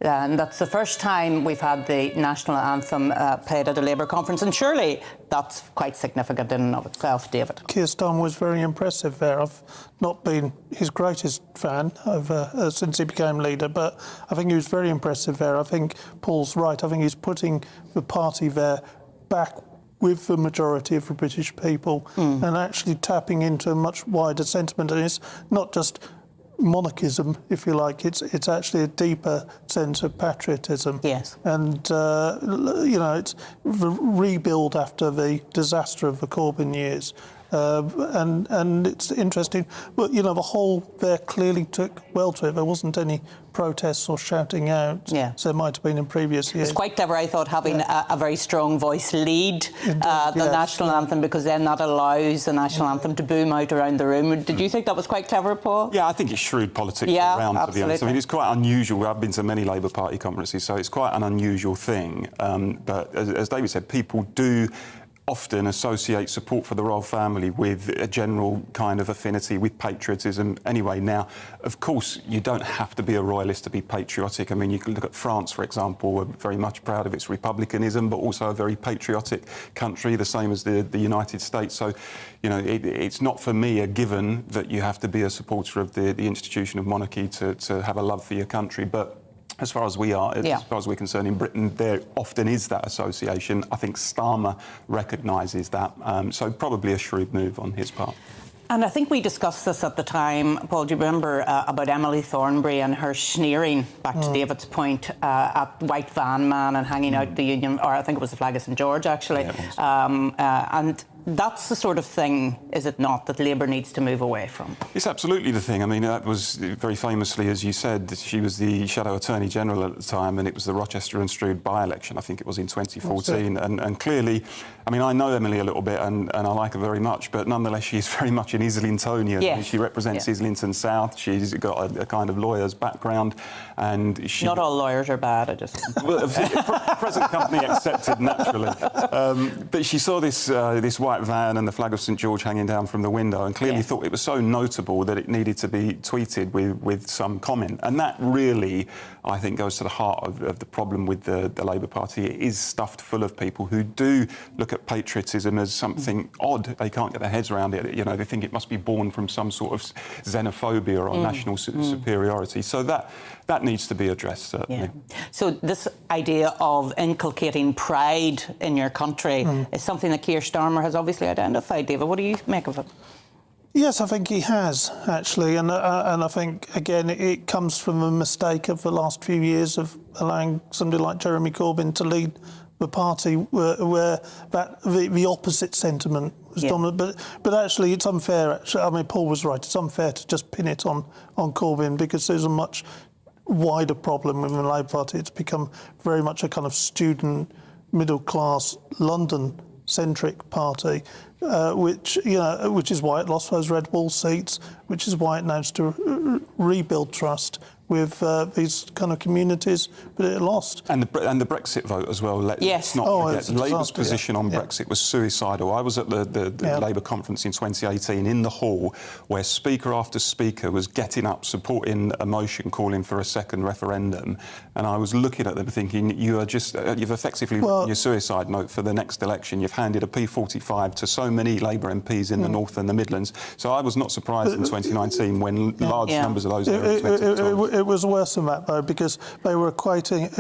And that's the first time we've had the national anthem played at a Labour conference, and surely that's quite significant in and of itself, David. Keir Starmer was very impressive there. I've not been his greatest fan since he became leader, but I think he was very impressive there. I think Paul's right. I think he's putting the party there back with the majority of the British people and actually tapping into a much wider sentiment. And it's not just monarchism, if you like, it's actually a deeper sense of patriotism. Yes. And, it's the rebuild after the disaster of the Corbyn years. And it's interesting. But, you know, the whole there clearly took well to it. There wasn't any protests or shouting out. Yeah. So it might have been in previous years. It's quite clever, I thought, having a very strong voice lead the national anthem, because then that allows the national anthem to boom out around the room. Did you think that was quite clever, Paul? Yeah, I think it's shrewd politics around, to be honest. I mean, it's quite unusual. I've been to many Labour Party conferences, so it's quite an unusual thing. But as David said, people do often associate support for the royal family with a general kind of affinity with patriotism anyway. Now, of course, you don't have to be a royalist to be patriotic. I mean, you can look at France, for example. We're very much proud of its republicanism, but also a very patriotic country, the same as the United States. So, you know, it's not for me a given that you have to be a supporter of the institution of monarchy to have a love for your country. But as far as we are, as far as we're concerned in Britain, there often is that association. I think Starmer recognises that, so probably a shrewd move on his part. And I think we discussed this at the time, Paul, do you remember about Emily Thornberry and her sneering, back to David's point, at White Van Man and hanging out the Union, or I think it was the flag of St George, actually. And that's the sort of thing, is it not, that Labour needs to move away from? It's absolutely the thing. I mean, that was very famously, as you said, she was the Shadow Attorney General at the time, and it was the Rochester and Stroud by-election, I think it was in 2014. And clearly, I mean, I know Emily a little bit, and I like her very much, but nonetheless, she's very much an Islingtonian. Yes. She represents Islington South. She's got a kind of lawyer's background, and she... Not all lawyers are bad, I just... Well, present company accepted, naturally. But she saw this white van and the flag of St George hanging down from the window, and clearly thought it was so notable that it needed to be tweeted with some comment. And that really, I think, goes to the heart of the problem with the Labour Party. It is stuffed full of people who do look at patriotism as something odd. They can't get their heads around it. You know, they think it must be born from some sort of xenophobia or national superiority. So that needs to be addressed, certainly. Yeah. So this idea of inculcating pride in your country is something that Keir Starmer has obviously identified. David, what do you make of it? Yes, I think he has, actually, and I think, again, it comes from a mistake of the last few years of allowing somebody like Jeremy Corbyn to lead the party where the opposite sentiment was dominant. But actually, it's unfair. Actually, I mean, Paul was right. It's unfair to just pin it on Corbyn, because there's a much wider problem within the Labour Party. It's become very much a kind of student, middle-class, London-centric party, which is why it lost those red wall seats, which is why it now has to rebuild trust with these kind of communities that it lost. And the Brexit vote as well. Let's not forget, Labour's position on Brexit was suicidal. I was at the Labour conference in 2018 in the hall where speaker after speaker was getting up, supporting a motion calling for a second referendum. And I was looking at them thinking, you've effectively written your suicide note for the next election. You've handed a P45 to so many Labour MPs in the North and the Midlands. So I was not surprised in 2019 when large numbers of those were It was worse than that, though, because they were equating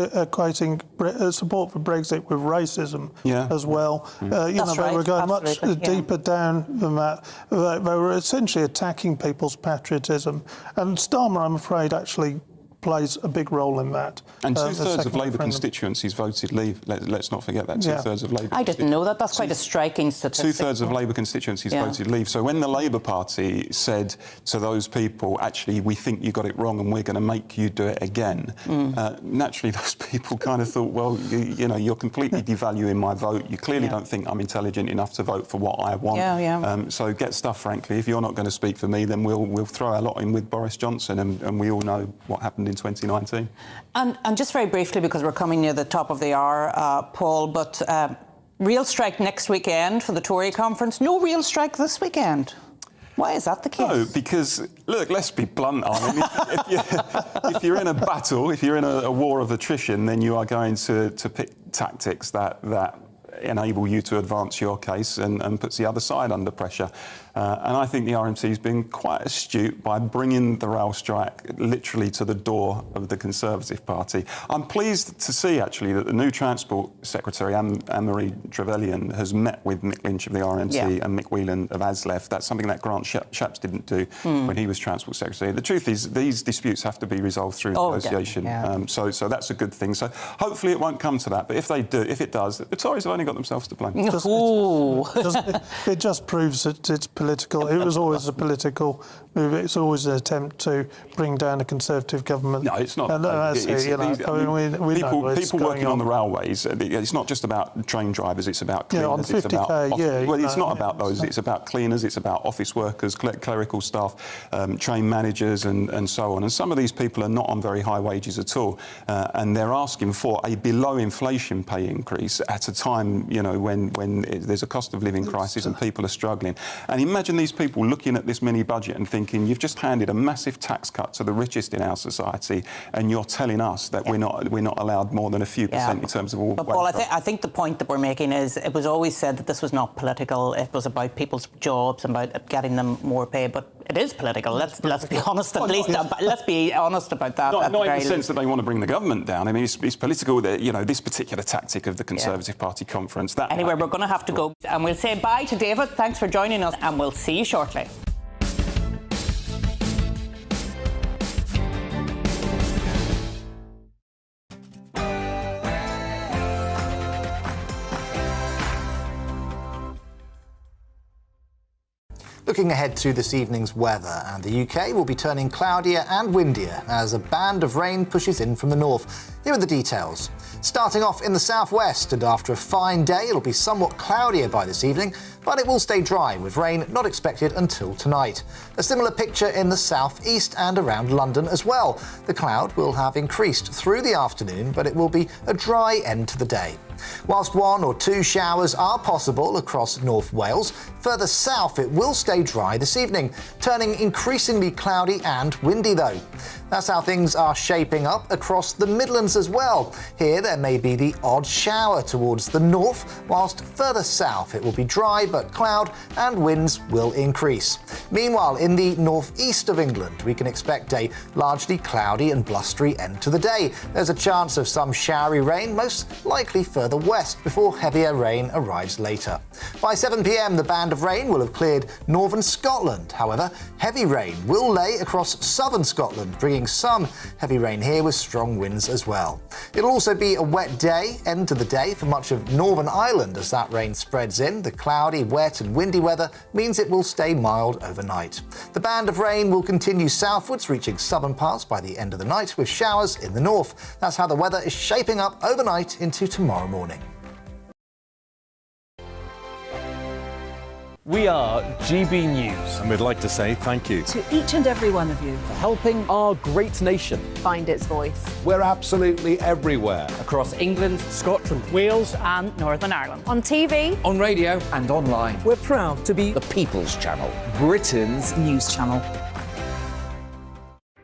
support for Brexit with racism as well. They were going much deeper down than that. They were essentially attacking people's patriotism. And Starmer, I'm afraid, actually plays a big role in that. And two-thirds of Labour constituencies voted Leave. Let's not forget that. Two-thirds of Labour... I didn't know that. That's quite a striking statistic. Two-thirds of Labour constituencies voted Leave. So when the Labour Party said to those people, actually, we think you got it wrong and we're going to make you do it again, naturally those people kind of thought, well, you know, you're completely devaluing my vote. You clearly don't think I'm intelligent enough to vote for what I want. So get stuff, frankly. If you're not going to speak for me, then we'll throw our lot in with Boris Johnson, and we all know what happened in 2019. And just very briefly, because we're coming near the top of the hour, Paul, but real strike next weekend for the Tory conference. No real strike this weekend. Why is that the case? No, because, look, let's be blunt, Armin. If you're in a battle, if you're in a war of attrition, then you are going to pick tactics that enable you to advance your case and puts the other side under pressure. And I think the RMC has been quite astute by bringing the rail strike literally to the door of the Conservative Party. I'm pleased to see, actually, that the new Transport Secretary, Anne-Marie Trevelyan, has met with Mick Lynch of the RMC and Mick Whelan of ASLEF. That's something that Grant Shapps didn't do when he was Transport Secretary. The truth is, these disputes have to be resolved through negotiation. So that's a good thing. So hopefully it won't come to that. But if it does, the Tories have only got themselves to blame. It just proves that it's political. It was always a political move. It's always an attempt to bring down a Conservative government. No, it's not. People working on the railways, it's not just about train drivers, it's about cleaners. On 50k, it's not about those. It's about cleaners, it's about office workers, clerical staff, train managers and so on. And some of these people are not on very high wages at all. And they're asking for a below inflation pay increase at a time, when there's a cost of living crisis and people are struggling. And imagine these people looking at this mini budget and thinking, you've just handed a massive tax cut to the richest in our society, and you're telling us that we're not allowed more than a few percent in terms of all. But Paul, I think the point that we're making is it was always said that this was not political. It was about people's jobs and about getting them more pay. But it is political. Let's be honest. At least let's be honest about that. Not in the sense that they want to bring the government down. I mean, it's political. This particular tactic of the Conservative Party conference. Anyway, we're going to have to go, and we'll say bye to David. Thanks for joining us, and we'll see you shortly. Looking ahead to this evening's weather, and the UK will be turning cloudier and windier as a band of rain pushes in from the north. Here are the details. Starting off in the southwest, and after a fine day, it'll be somewhat cloudier by this evening, but it will stay dry with rain not expected until tonight. A similar picture in the southeast and around London as well. The cloud will have increased through the afternoon, but it will be a dry end to the day. Whilst 1 or 2 showers are possible across North Wales, further south it will stay dry this evening, turning increasingly cloudy and windy though. That's how things are shaping up across the Midlands as well. Here there may be the odd shower towards the north, whilst further south it will be dry but cloud and winds will increase. Meanwhile, in the northeast of England we can expect a largely cloudy and blustery end to the day. There's a chance of some showery rain, most likely further west, before heavier rain arrives later. By 7 p.m. the band of rain will have cleared northern Scotland. However, heavy rain will lay across southern Scotland, bringing some heavy rain here with strong winds as well. It'll also be a wet day, end to the day, for much of Northern Ireland as that rain spreads in. The cloudy, wet and windy weather means it will stay mild overnight. The band of rain will continue southwards, reaching southern parts by the end of the night, with showers in the north. That's how the weather is shaping up overnight into tomorrow morning. We are GB News. And we'd like to say thank you to each and every one of you for helping our great nation find its voice. We're absolutely everywhere. Across England, Scotland, Wales and Northern Ireland. On TV, on radio and online. We're proud to be the People's Channel, Britain's news channel.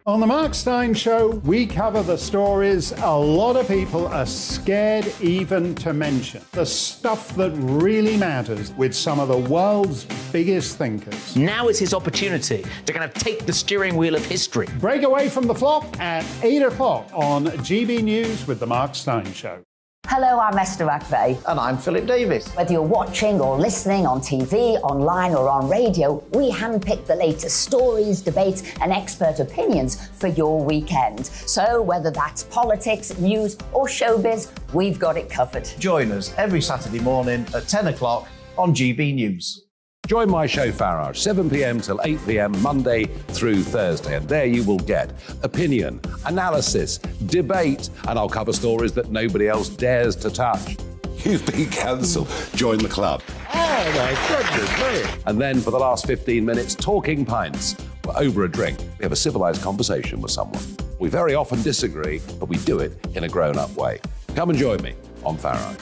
On the Mark Steyn Show, we cover the stories a lot of people are scared even to mention. The stuff that really matters with some of the world's biggest thinkers. Now is his opportunity to kind of take the steering wheel of history. Break away from the flock at 8 o'clock on GB News with the Mark Steyn Show. Hello, I'm Esther McVeigh. And I'm Philip Davis. Whether you're watching or listening on TV, online or on radio, we handpick the latest stories, debates and expert opinions for your weekend. So whether that's politics, news or showbiz, we've got it covered. Join us every Saturday morning at 10 o'clock on GB News. Join my show Farage, 7 p.m. till 8 p.m. Monday through Thursday, and there you will get opinion, analysis, debate, and I'll cover stories that nobody else dares to touch. You've been cancelled. Join the club. Oh my goodness me. And then for the last 15 minutes, talking pints. We're over a drink. We have a civilised conversation with someone. We very often disagree, but we do it in a grown-up way. Come and join me on Farage.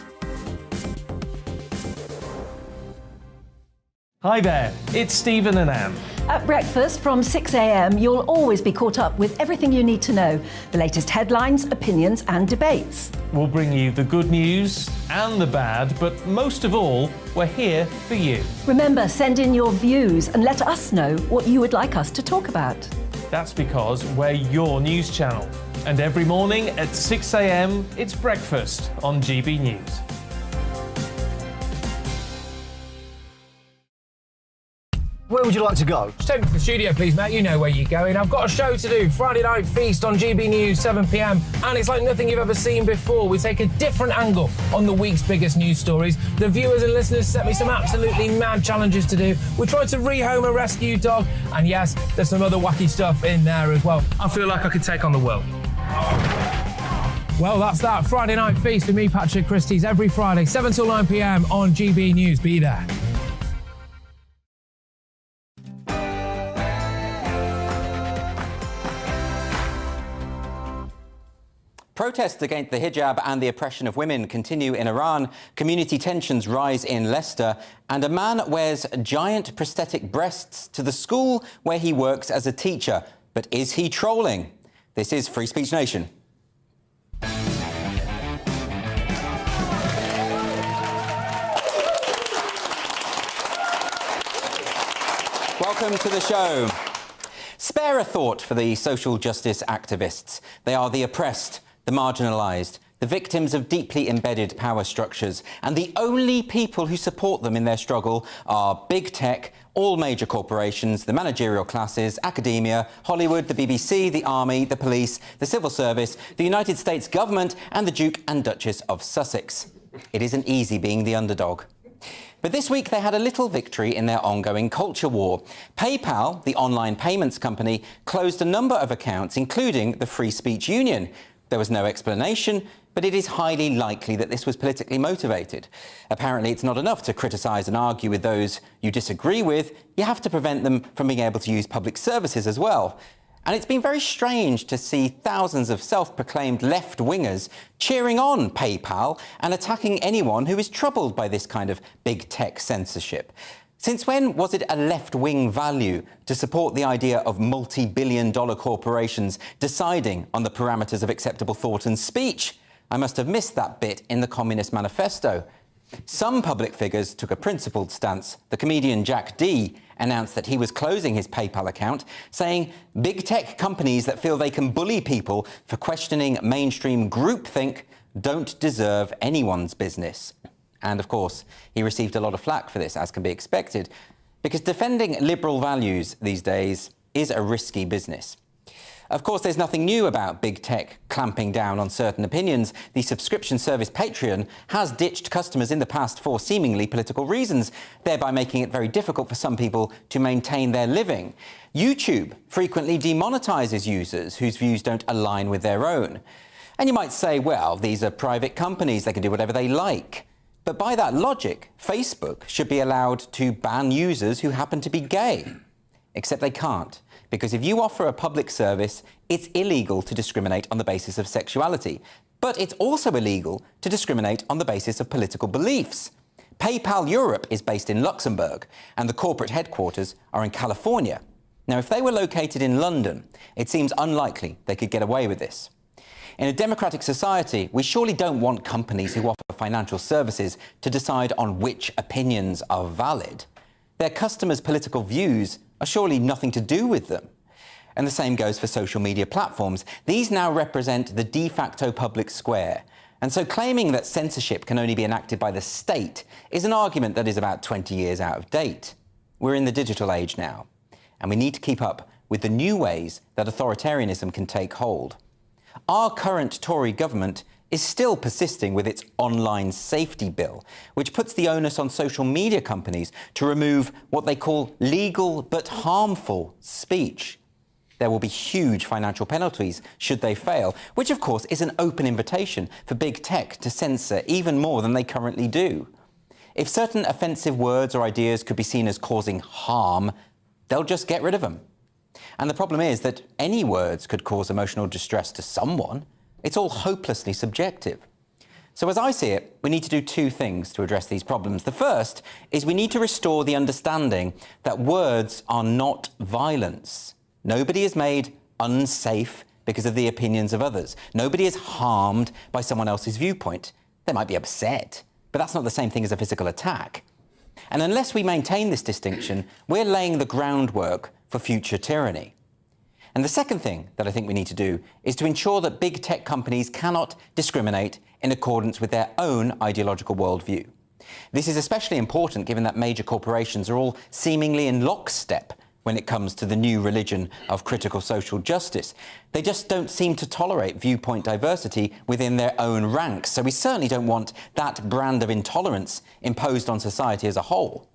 Hi there, it's Stephen and Anne. At breakfast from 6 a.m, you'll always be caught up with everything you need to know, the latest headlines, opinions and debates. We'll bring you the good news and the bad, but most of all, we're here for you. Remember, send in your views and let us know what you would like us to talk about. That's because we're your news channel. And every morning at 6 a.m, it's breakfast on GB News. Where would you like to go? Just take me to the studio, please, mate. You know where you're going. I've got a show to do. Friday Night Feast on GBNews, 7 p.m. And it's like nothing you've ever seen before. We take a different angle on the week's biggest news stories. The viewers and listeners set me some absolutely mad challenges to do. We tried to rehome a rescue dog. And yes, there's some other wacky stuff in there as well. I feel like I could take on the world. Well, that's that. Friday Night Feast with me, Patrick Christie's, every Friday, 7 till 9 p.m. on GB News. Be there. Protests against the hijab and the oppression of women continue in Iran. Community tensions rise in Leicester. And a man wears giant prosthetic breasts to the school where he works as a teacher. But is he trolling? This is Free Speech Nation. Welcome to the show. Spare a thought for the social justice activists. They are the oppressed, the marginalised, the victims of deeply embedded power structures, and the only people who support them in their struggle are big tech, all major corporations, the managerial classes, academia, Hollywood, the BBC, the army, the police, the civil service, the United States government, and the Duke and Duchess of Sussex. It isn't easy being the underdog. But this week they had a little victory in their ongoing culture war. PayPal, the online payments company, closed a number of accounts, including the Free Speech Union. There was no explanation, but it is highly likely that this was politically motivated. Apparently, it's not enough to criticise and argue with those you disagree with. You have to prevent them from being able to use public services as well. And it's been very strange to see thousands of self-proclaimed left-wingers cheering on PayPal and attacking anyone who is troubled by this kind of big tech censorship. Since when was it a left-wing value to support the idea of multi-billion-dollar corporations deciding on the parameters of acceptable thought and speech? I must have missed that bit in the Communist Manifesto. Some public figures took a principled stance. The comedian Jack D announced that he was closing his PayPal account, saying big tech companies that feel they can bully people for questioning mainstream groupthink don't deserve anyone's business. And, of course, he received a lot of flack for this, as can be expected, because defending liberal values these days is a risky business. Of course, there's nothing new about big tech clamping down on certain opinions. The subscription service Patreon has ditched customers in the past for seemingly political reasons, thereby making it very difficult for some people to maintain their living. YouTube frequently demonetizes users whose views don't align with their own. And you might say, well, these are private companies, they can do whatever they like. But by that logic, Facebook should be allowed to ban users who happen to be gay. Except they can't, because if you offer a public service, it's illegal to discriminate on the basis of sexuality. But it's also illegal to discriminate on the basis of political beliefs. PayPal Europe is based in Luxembourg, and the corporate headquarters are in California. Now, if they were located in London, it seems unlikely they could get away with this. In a democratic society, we surely don't want companies who offer financial services to decide on which opinions are valid. Their customers' political views are surely nothing to do with them. And the same goes for social media platforms. These now represent the de facto public square. And so claiming that censorship can only be enacted by the state is an argument that is about 20 years out of date. We're in the digital age now, and we need to keep up with the new ways that authoritarianism can take hold. Our current Tory government is still persisting with its online safety bill, which puts the onus on social media companies to remove what they call legal but harmful speech. There will be huge financial penalties should they fail, which of course is an open invitation for big tech to censor even more than they currently do. If certain offensive words or ideas could be seen as causing harm, they'll just get rid of them. And the problem is that any words could cause emotional distress to someone. It's all hopelessly subjective. So as I see it, we need to do two things to address these problems. The first is we need to restore the understanding that words are not violence. Nobody is made unsafe because of the opinions of others. Nobody is harmed by someone else's viewpoint. They might be upset, but that's not the same thing as a physical attack. And unless we maintain this distinction, we're laying the groundwork for future tyranny. And the second thing that I think we need to do is to ensure that big tech companies cannot discriminate in accordance with their own ideological worldview. This is especially important given that major corporations are all seemingly in lockstep when it comes to the new religion of critical social justice. They just don't seem to tolerate viewpoint diversity within their own ranks, so we certainly don't want that brand of intolerance imposed on society as a whole.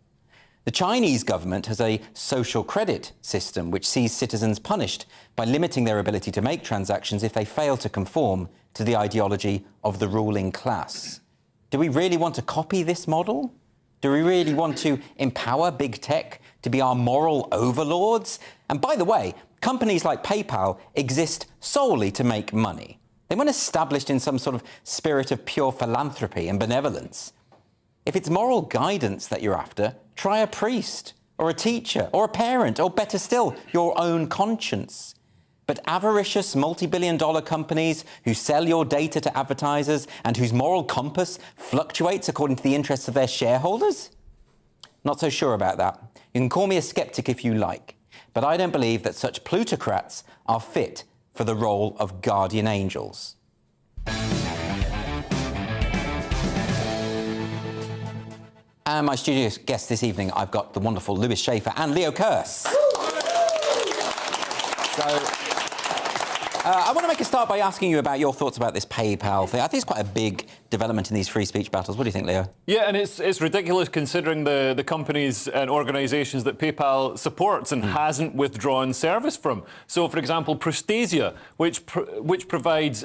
The Chinese government has a social credit system which sees citizens punished by limiting their ability to make transactions if they fail to conform to the ideology of the ruling class. Do we really want to copy this model? Do we really want to empower big tech to be our moral overlords? And by the way, companies like PayPal exist solely to make money. They weren't established in some sort of spirit of pure philanthropy and benevolence. If it's moral guidance that you're after, try a priest or a teacher or a parent, or better still, your own conscience. But avaricious multi-billion-dollar companies who sell your data to advertisers and whose moral compass fluctuates according to the interests of their shareholders? Not so sure about that. You can call me a skeptic if you like, but I don't believe that such plutocrats are fit for the role of guardian angels. And my studio guests this evening, I've got the wonderful Lewis Schaefer and Leo Kearse. I want to make a start by asking you about your thoughts about this PayPal thing. I think it's quite a big development in these free speech battles. What do you think, Leo? Yeah, and it's ridiculous considering the companies and organisations that PayPal supports and hasn't withdrawn service from. So, for example, Prostasia, which provides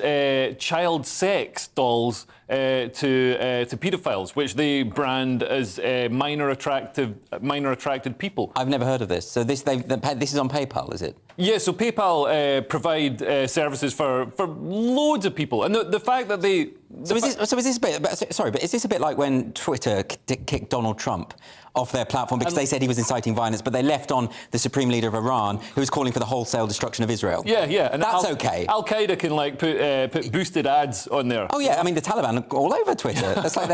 child sex dolls to paedophiles, which they brand as minor attracted people. I've never heard of this. So this is on PayPal, is it? Yeah, so PayPal provide services for loads of people, and the fact that they. So is this a bit? Sorry, but is this a bit like when Twitter kicked Donald Trump off their platform because they said he was inciting violence, but they left on the supreme leader of Iran, who was calling for the wholesale destruction of Israel? Yeah, and that's okay. Al Qaeda can put boosted ads on there. Oh yeah, I mean the Taliban are all over Twitter. That's like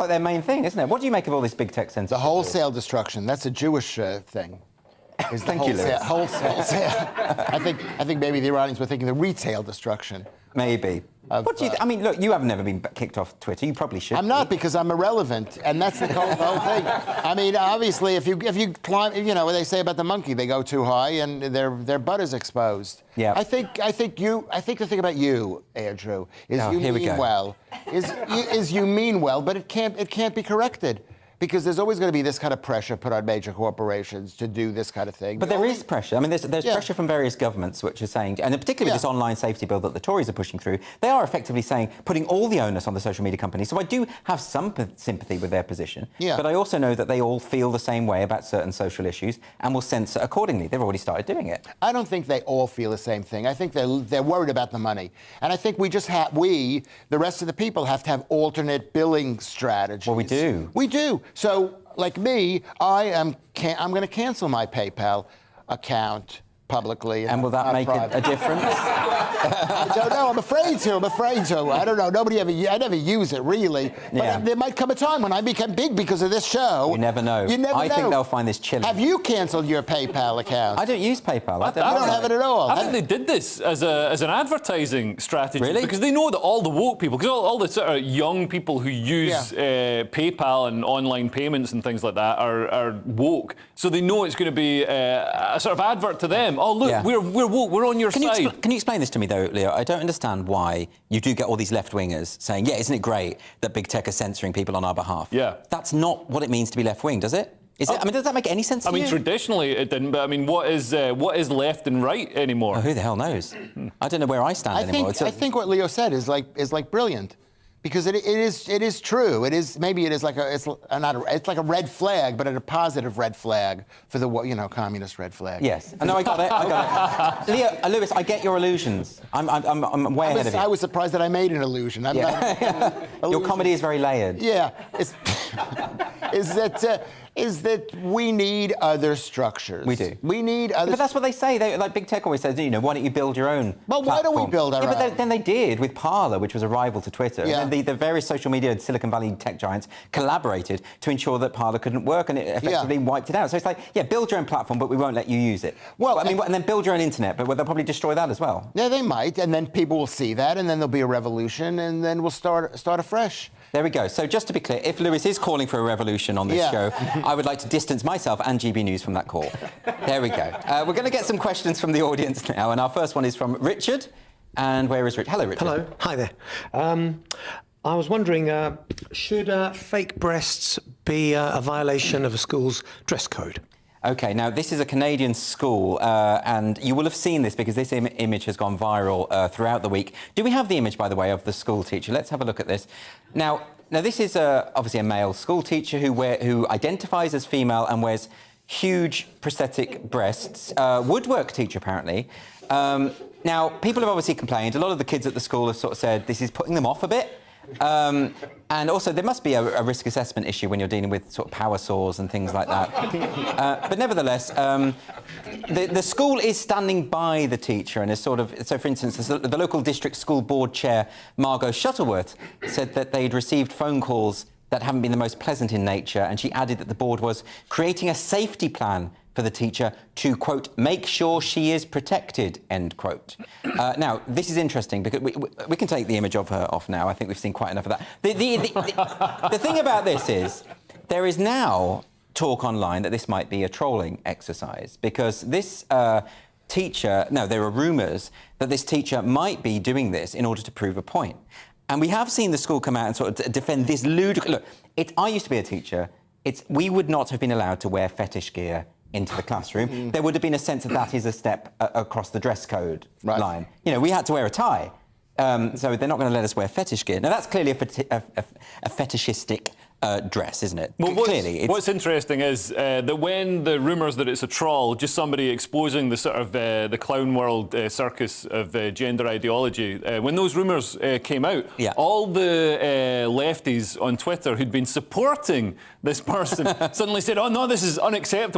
their main thing, isn't it? What do you make of all this big tech censorship? The wholesale destruction. That's a Jewish thing. Thank you, Lewis. Wholesale. I think maybe the Iranians were thinking the retail destruction. Maybe. What do you? I mean, look, you have never been kicked off Twitter. You probably should. I'm not, because I'm irrelevant, and that's the whole thing. I mean, obviously, if you climb, you know what they say about the monkey, they go too high and their butt is exposed. Yeah. I think the thing about you, Andrew, is you mean well. Is you mean well, but it can't be corrected. Because there's always going to be this kind of pressure put on major corporations to do this kind of thing. But there is pressure. I mean, there's pressure from various governments which are saying, and particularly this online safety bill that the Tories are pushing through, they are effectively saying, putting all the onus on the social media companies. So I do have some sympathy with their position. Yeah. But I also know that they all feel the same way about certain social issues and will censor accordingly. They've already started doing it. I don't think they all feel the same thing. I think they're worried about the money. And I think the rest of the people, have to have alternate billing strategies. Well, we do. We do. So, like me, I'm going to cancel my PayPal account publicly. And will that make a difference? I don't know. I'm afraid to. I don't know. I never use it, really. But there might come a time when I become big because of this show. You never know. I think they'll find this chilling. Have you cancelled your PayPal account? I don't use PayPal. I don't have it at all. I think they did this as an advertising strategy. Really? Because they know that all the woke people, because all the sort of young people who use PayPal and online payments and things like that are woke. So they know it's going to be a sort of advert to them. Oh, look, we're woke, we're on your side. Can you explain this to me, though, Leo? I don't understand why you do get all these left-wingers saying, yeah, isn't it great that big tech are censoring people on our behalf? Yeah. That's not what it means to be left-wing, does it? Is it? I mean, does that make any sense to you? I mean, traditionally it didn't, but I mean, what is left and right anymore? Oh, who the hell knows? I don't know where I stand anymore. I think what Leo said is like brilliant. Because it is true. It's like a red flag, but a positive red flag for the communist red flag. Yes. No, I got it. Lewis, I get your illusions. I'm way ahead of you. I was surprised that I made an illusion. Your comedy is very layered. Yeah. is that we need other structures. We do. We need other... But that's what they say. Like Big Tech always says, why don't you build your own Well, why don't we build our own? But then they did with Parler, which was a rival to Twitter. Yeah. And the various social media Silicon Valley tech giants collaborated to ensure that Parler couldn't work, and it effectively wiped it out. So it's like, build your own platform, but we won't let you use it. Well, and then build your own internet, but they'll probably destroy that as well. Yeah, they might, and then people will see that, and then there'll be a revolution, and then we'll start afresh. There we go. So just to be clear, if Lewis is calling for a revolution on this show, I would like to distance myself and GB News from that call. There we go. We're going to get some questions from the audience now, and our first one is from Richard. And where is Richard? Hello, Richard. Hello. Hi there. I was wondering, should fake breasts be a violation of a school's dress code? OK, now this is a Canadian school, and you will have seen this because this image has gone viral throughout the week. Do we have the image, by the way, of the school teacher? Let's have a look at this. Now this is obviously a male school teacher who identifies as female and wears huge prosthetic breasts. Woodwork teacher, apparently. Now, people have obviously complained. A lot of the kids at the school have sort of said this is putting them off a bit. And also, there must be a risk assessment issue when you're dealing with sort of power saws and things like that. But nevertheless, the school is standing by the teacher and is sort of... So, for instance, the local district school board chair, Margot Shuttleworth, said that they'd received phone calls that haven't been the most pleasant in nature, and she added that the board was creating a safety plan for the teacher to, quote, make sure she is protected, end quote. Now, this is interesting because we can take the image of her off now. I think we've seen quite enough of that. The thing about this is there is now talk online that this might be a trolling exercise because this teacher... No, there are rumours that this teacher might be doing this in order to prove a point. And we have seen the school come out and sort of defend this ludicrous... Look, I used to be a teacher. We would not have been allowed to wear fetish gear into the classroom. There would have been a sense that that is a step across the dress code line. We had to wear a tie. So they're not going to let us wear fetish gear. Now, that's clearly a fetishistic dress, isn't it? Well, clearly, what's interesting is that when the rumours that it's a troll, just somebody exposing the sort of the clown world circus of gender ideology, when those rumours came out, all the lefties on Twitter who'd been supporting this person suddenly said, oh no, this is unacceptable.